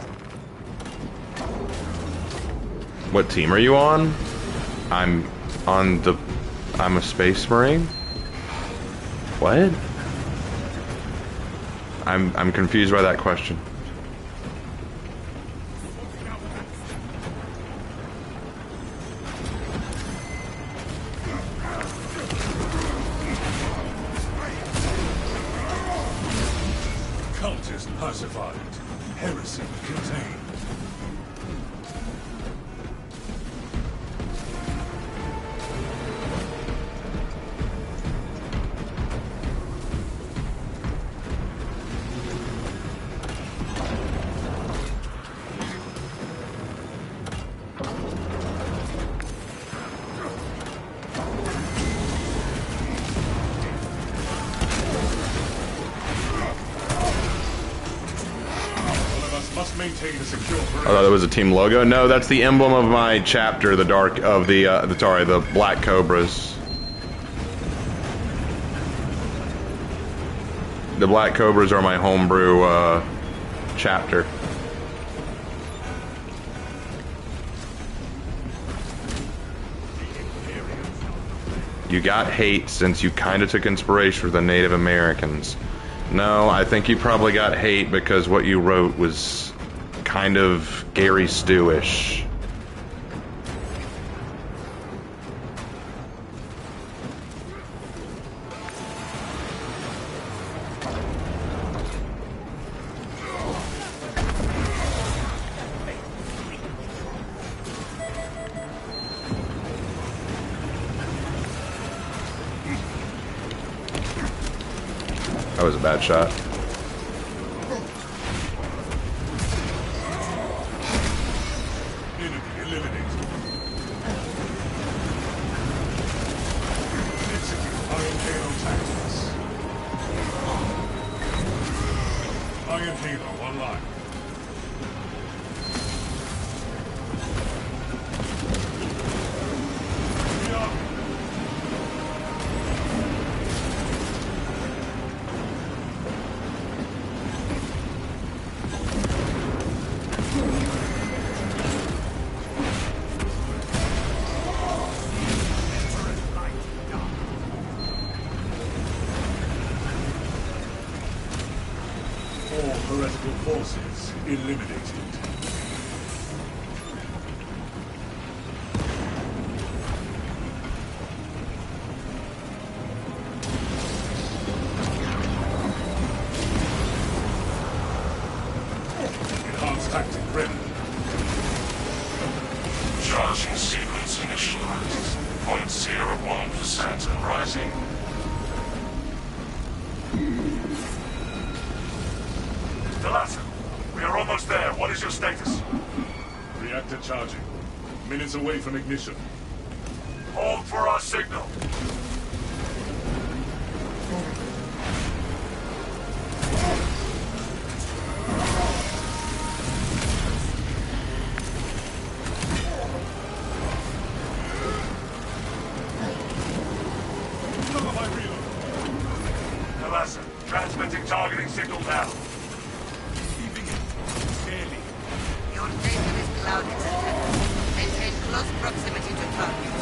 What team are you on? I'm a Space Marine? What? I'm confused by that question. Cultist pacified. Heresy contained. Maintain a secure I thought that was a team logo. No, that's the emblem of my chapter, the the Black Cobras. The Black Cobras are my homebrew chapter. You got hate since you kind of took inspiration from the Native Americans. No, I think you probably got hate because what you wrote was kind of Gary Stew-ish. That was a bad shot. enemy eliminated. Execute Iron Halo tactics. Iron Halo online. Heretical forces eliminated. Enhanced tactic ready. Charging sequence initialized. 0.01% and rising. Delata, we are almost there. What is your status? Reactor charging. Minutes away from ignition. Hold for our signal. Delata, transmitting targeting signal now. Your data is clouded, Lieutenant. Maintain close proximity to target.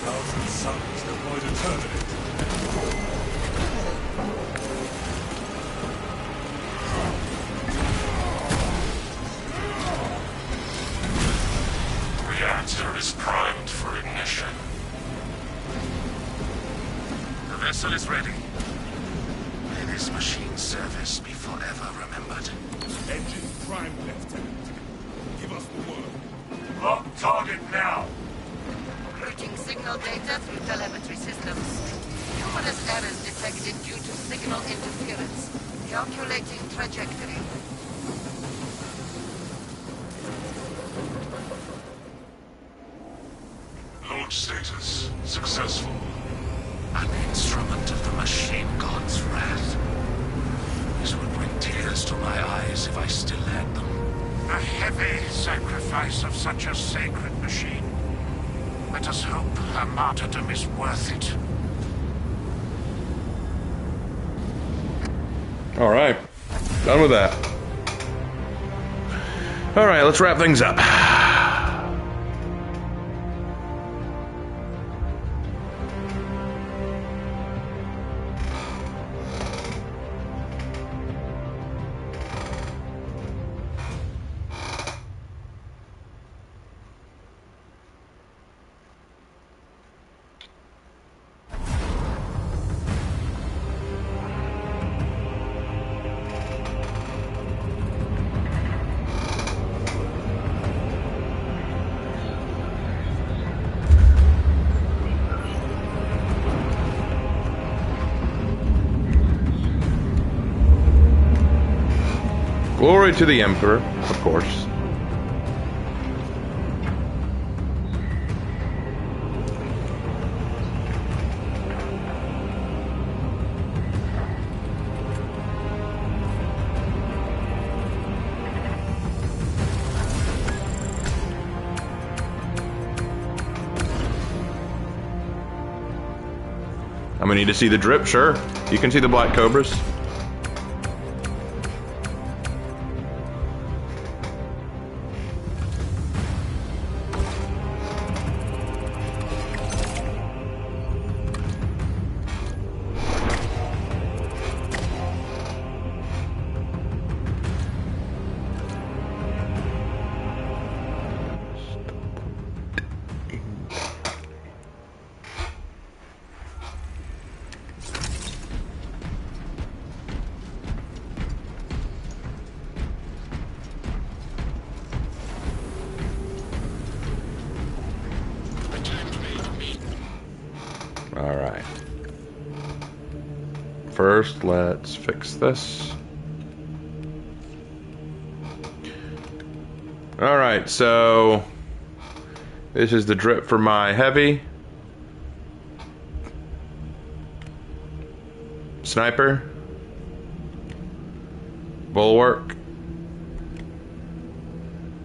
Thousand suns deployed to terminate. Reactor is primed for ignition. The vessel is ready. May this machine's service be forever remembered. Engine prime, Lieutenant. Give us the word. Lock target now. Routing signal data through telemetry systems. Numerous errors detected due to signal interference. Calculating trajectory. Launch status successful. An instrument of the machine god's wrath. This would bring tears to my eyes if I still had them. A heavy sacrifice of such a sacred machine. Let us hope her martyrdom is worth it. Alright. Done with that. Alright, let's wrap things up. Glory to the Emperor, of course. I'm gonna need to see the drip, sure. You can see the black cobras. Alright. First, let's fix this. Alright, so this is the drip for my heavy. Sniper. Bulwark.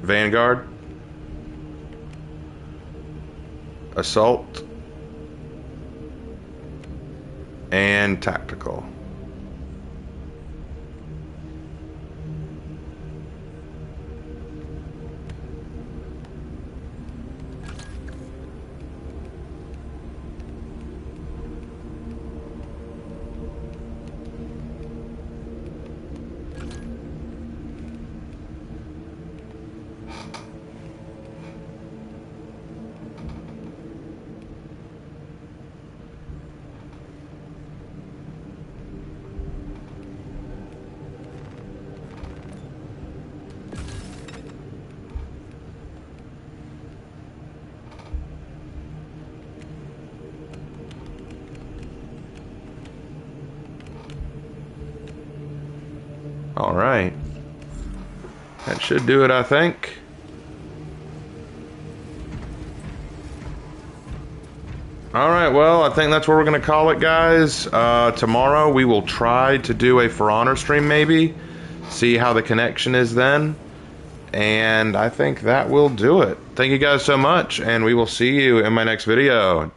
Vanguard. Assault. And tactical. All right. That should do it, I think. All right, well, I think that's where we're going to call it, guys. Tomorrow we will try to do a For Honor stream, maybe. See how the connection is then. And I think that will do it. Thank you guys so much, and we will see you in my next video.